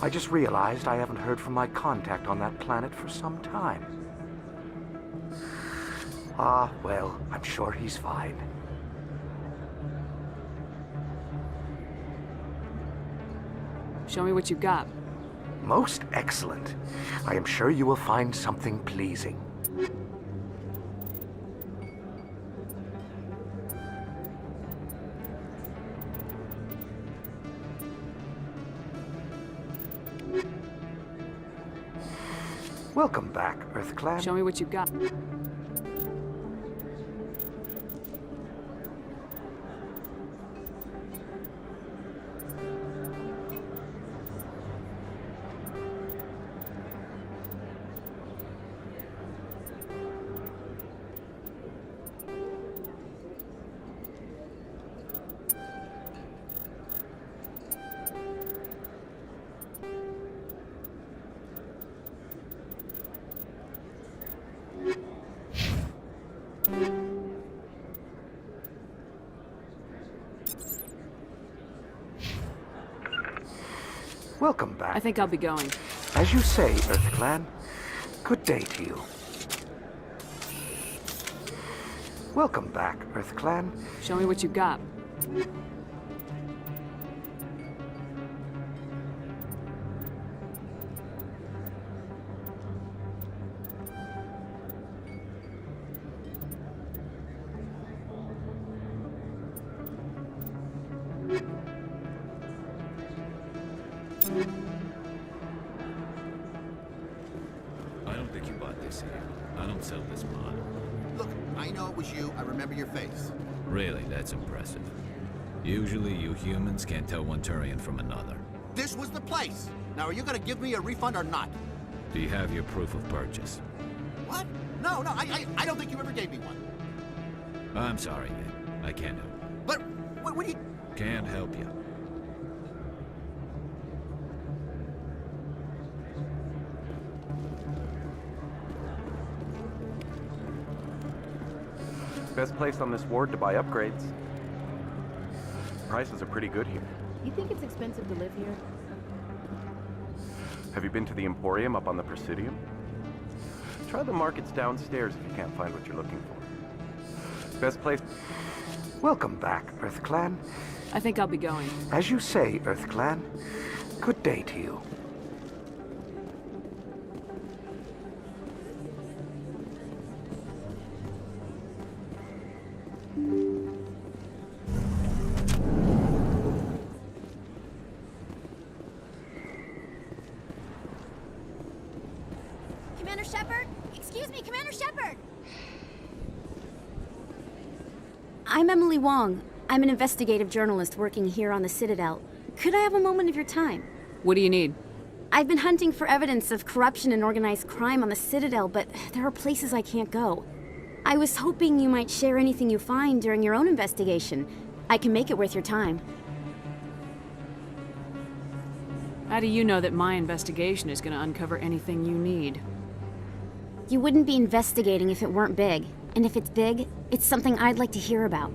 I just realized I haven't heard from my contact on that planet for some time. Ah, well, I'm sure he's fine. Show me what you've got. Most excellent. I am sure you will find something pleasing. Welcome back, Earth Clan. Show me what you've got. Welcome back. I think I'll be going. As you say, Earth Clan. Good day to you. Welcome back, Earth Clan. Show me what you've got. I don't think you bought this here. I don't sell this mod. Look, I know it was you. I remember your face. Really, that's impressive. Usually you humans can't tell one Turian from another. This was the place. Now, are you gonna give me a refund or not? Do you have your proof of purchase? What? No, I don't think you ever gave me one. I'm sorry, Ed. I can't help. But, what do you... Can't help you. Best place on this ward to buy upgrades. Prices are pretty good here. You think it's expensive to live here? Have you been to the Emporium up on the Presidium? Try the markets downstairs if you can't find what you're looking for. Best place... Welcome back, Earth Clan. I think I'll be going. As you say, Earth Clan. Good day to you. Commander Shepard? Excuse me, Commander Shepard! I'm Emily Wong. I'm an investigative journalist working here on the Citadel. Could I have a moment of your time? What do you need? I've been hunting for evidence of corruption and organized crime on the Citadel, but there are places I can't go. I was hoping you might share anything you find during your own investigation. I can make it worth your time. How do you know that my investigation is going to uncover anything you need? You wouldn't be investigating if it weren't big. And if it's big, it's something I'd like to hear about.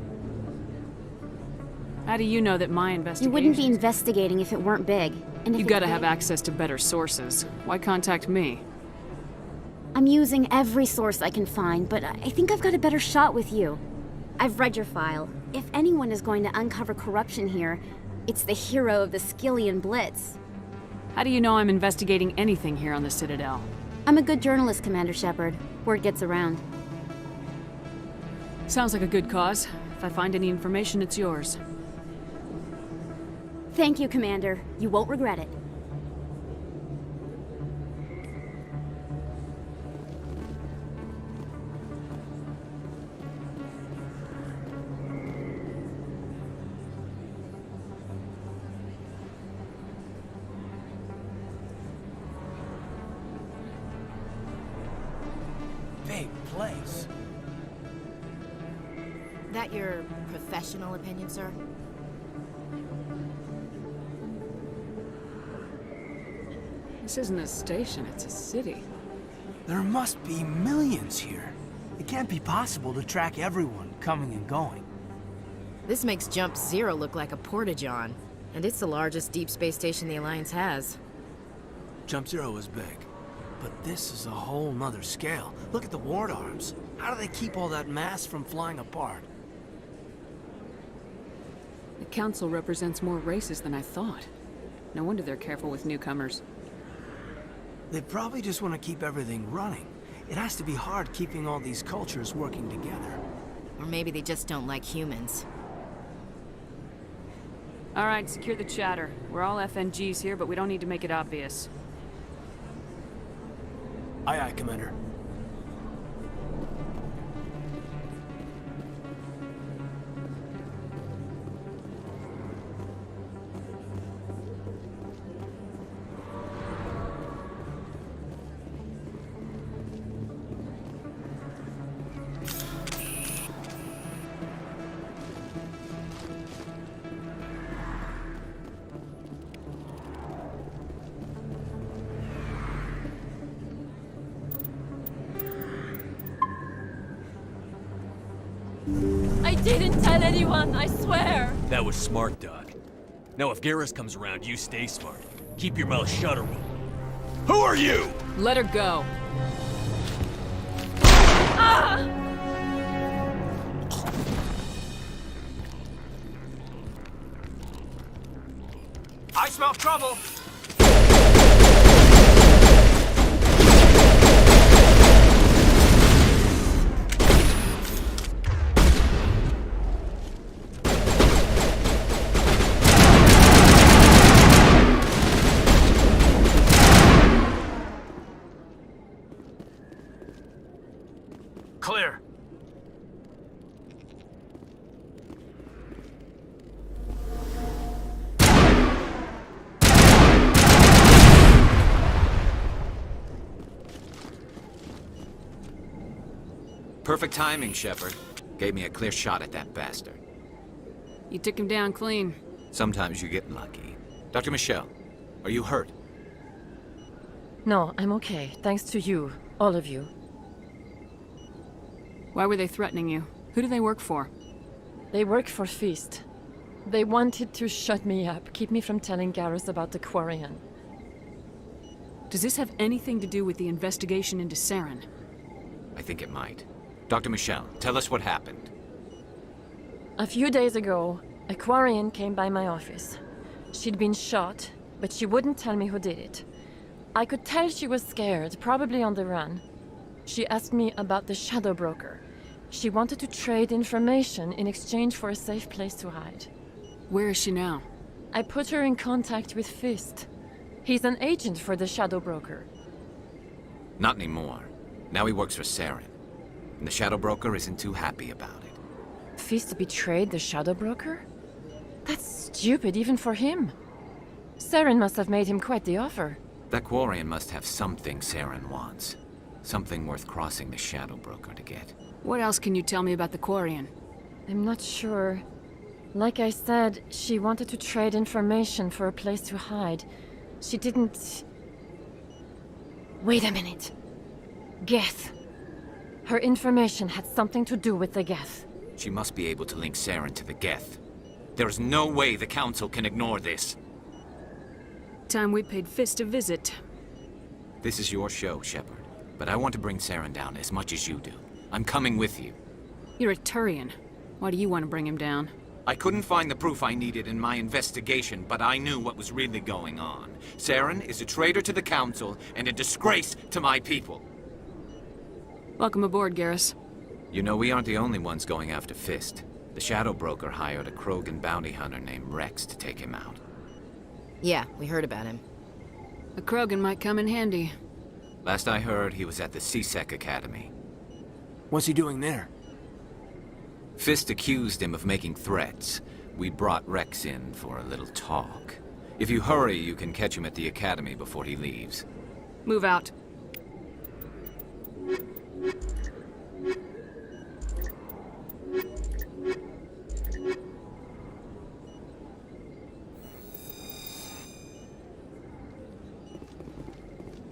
How do you know that my investigation... You wouldn't be investigating if it weren't big. And if You gotta have access to better sources. Why contact me? I'm using every source I can find, but I think I've got a better shot with you. I've read your file. If anyone is going to uncover corruption here, it's the hero of the Skillian Blitz. How do you know I'm investigating anything here on the Citadel? I'm a good journalist, Commander Shepard. Word gets around. Sounds like a good cause. If I find any information, it's yours. Thank you, Commander. You won't regret it. Big place. That your professional opinion, sir? This isn't a station, it's a city. There must be millions here. It can't be possible to track everyone coming and going. This makes Jump Zero look like a porta-john, and it's the largest deep space station the Alliance has. Jump Zero is big, but this is a whole nother scale. Look at the ward arms. How do they keep all that mass from flying apart? The Council represents more races than I thought. No wonder they're careful with newcomers. They probably just want to keep everything running. It has to be hard keeping all these cultures working together. Or maybe they just don't like humans. Alright, secure the chatter. We're all FNGs here, but we don't need to make it obvious. Aye, aye, Commander. I didn't tell anyone, I swear! That was smart, Doc. Now if Garrus comes around, you stay smart. Keep your mouth shut or we'll... Who are you? Let her go. Ah! I smell trouble! Clear. Perfect timing, Shepard. Gave me a clear shot at that bastard. You took him down clean. Sometimes you get lucky. Dr. Michelle, are you hurt? No, I'm okay. Thanks to you. All of you. Why were they threatening you? Who do they work for? They work for Feast. They wanted to shut me up, keep me from telling Garrus about the Quarian. Does this have anything to do with the investigation into Saren? I think it might. Dr. Michelle, tell us what happened. A few days ago, a Quarian came by my office. She'd been shot, but she wouldn't tell me who did it. I could tell she was scared, probably on the run. She asked me about the Shadow Broker. She wanted to trade information in exchange for a safe place to hide. Where is she now? I put her in contact with Fist. He's an agent for the Shadow Broker. Not anymore. Now he works for Saren. And the Shadow Broker isn't too happy about it. Fist betrayed the Shadow Broker? That's stupid even for him. Saren must have made him quite the offer. That Quarian must have something Saren wants. Something worth crossing the Shadow Broker to get. What else can you tell me about the Quarian? I'm not sure. Like I said, she wanted to trade information for a place to hide. She didn't... Wait a minute. Geth. Her information had something to do with the Geth. She must be able to link Saren to the Geth. There's no way the Council can ignore this. Time we paid Fist a visit. This is your show, Shepard. But I want to bring Saren down as much as you do. I'm coming with you. You're a Turian. Why do you want to bring him down? I couldn't find the proof I needed in my investigation, but I knew what was really going on. Saren is a traitor to the Council and a disgrace to my people. Welcome aboard, Garrus. You know, we aren't the only ones going after Fist. The Shadow Broker hired a Krogan bounty hunter named Rex to take him out. Yeah, we heard about him. A Krogan might come in handy. Last I heard, he was at the CSEC Academy. What's he doing there? Fist accused him of making threats. We brought Rex in for a little talk. If you hurry, you can catch him at the Academy before he leaves. Move out.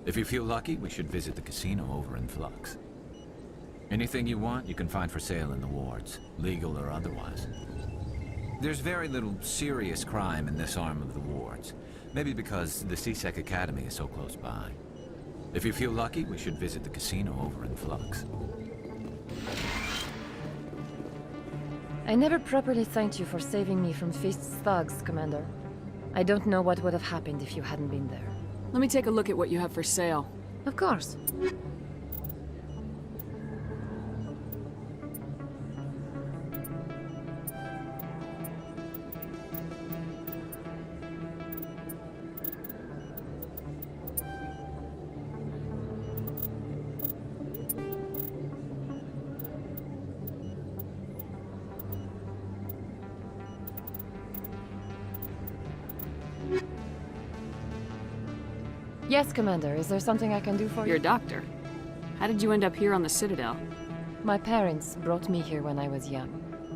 If you feel lucky, we should visit the casino over in Flux. Anything you want, you can find for sale in the wards, legal or otherwise. There's very little serious crime in this arm of the wards. Maybe because the CSEC Academy is so close by. If you feel lucky, we should visit the casino over in Flux. I never properly thanked you for saving me from Fist's thugs, Commander. I don't know what would have happened if you hadn't been there. Let me take a look at what you have for sale. Of course. Yes, Commander. Is there something I can do for you? You're a doctor. How did you end up here on the Citadel? My parents brought me here when I was young.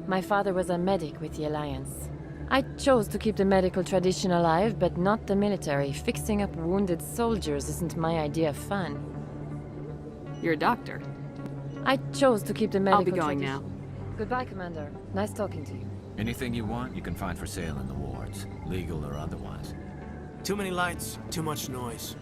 My father was a medic with the Alliance. I chose to keep the medical tradition alive, but not the military. Fixing up wounded soldiers isn't my idea of fun. You're a doctor. I chose to keep the medical I'll be going tradition. now. Goodbye, Commander. Nice talking to you. Anything you want, you can find for sale in the wards, legal or otherwise. Too many lights, too much noise.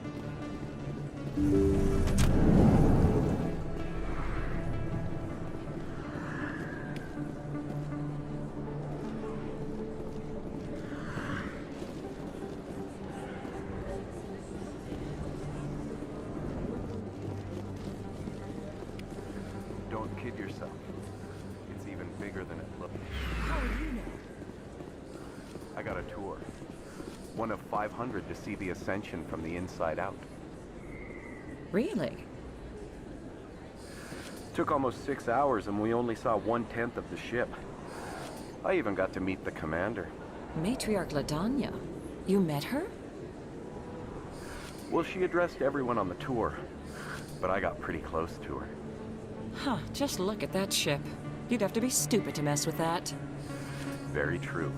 Don't kid yourself. It's even bigger than it looks. How would you know? I got a tour. One of 500 to see the Ascension from the inside out. Really? Took almost 6 hours and we only saw 1/10 of the ship. I even got to meet the commander. Matriarch Ladanya? You met her? Well, she addressed everyone on the tour, but I got pretty close to her. Huh, just look at that ship. You'd have to be stupid to mess with that. Very true.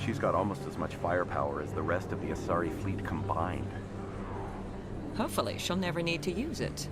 She's got almost as much firepower as the rest of the Asari fleet combined. Hopefully, she'll never need to use it.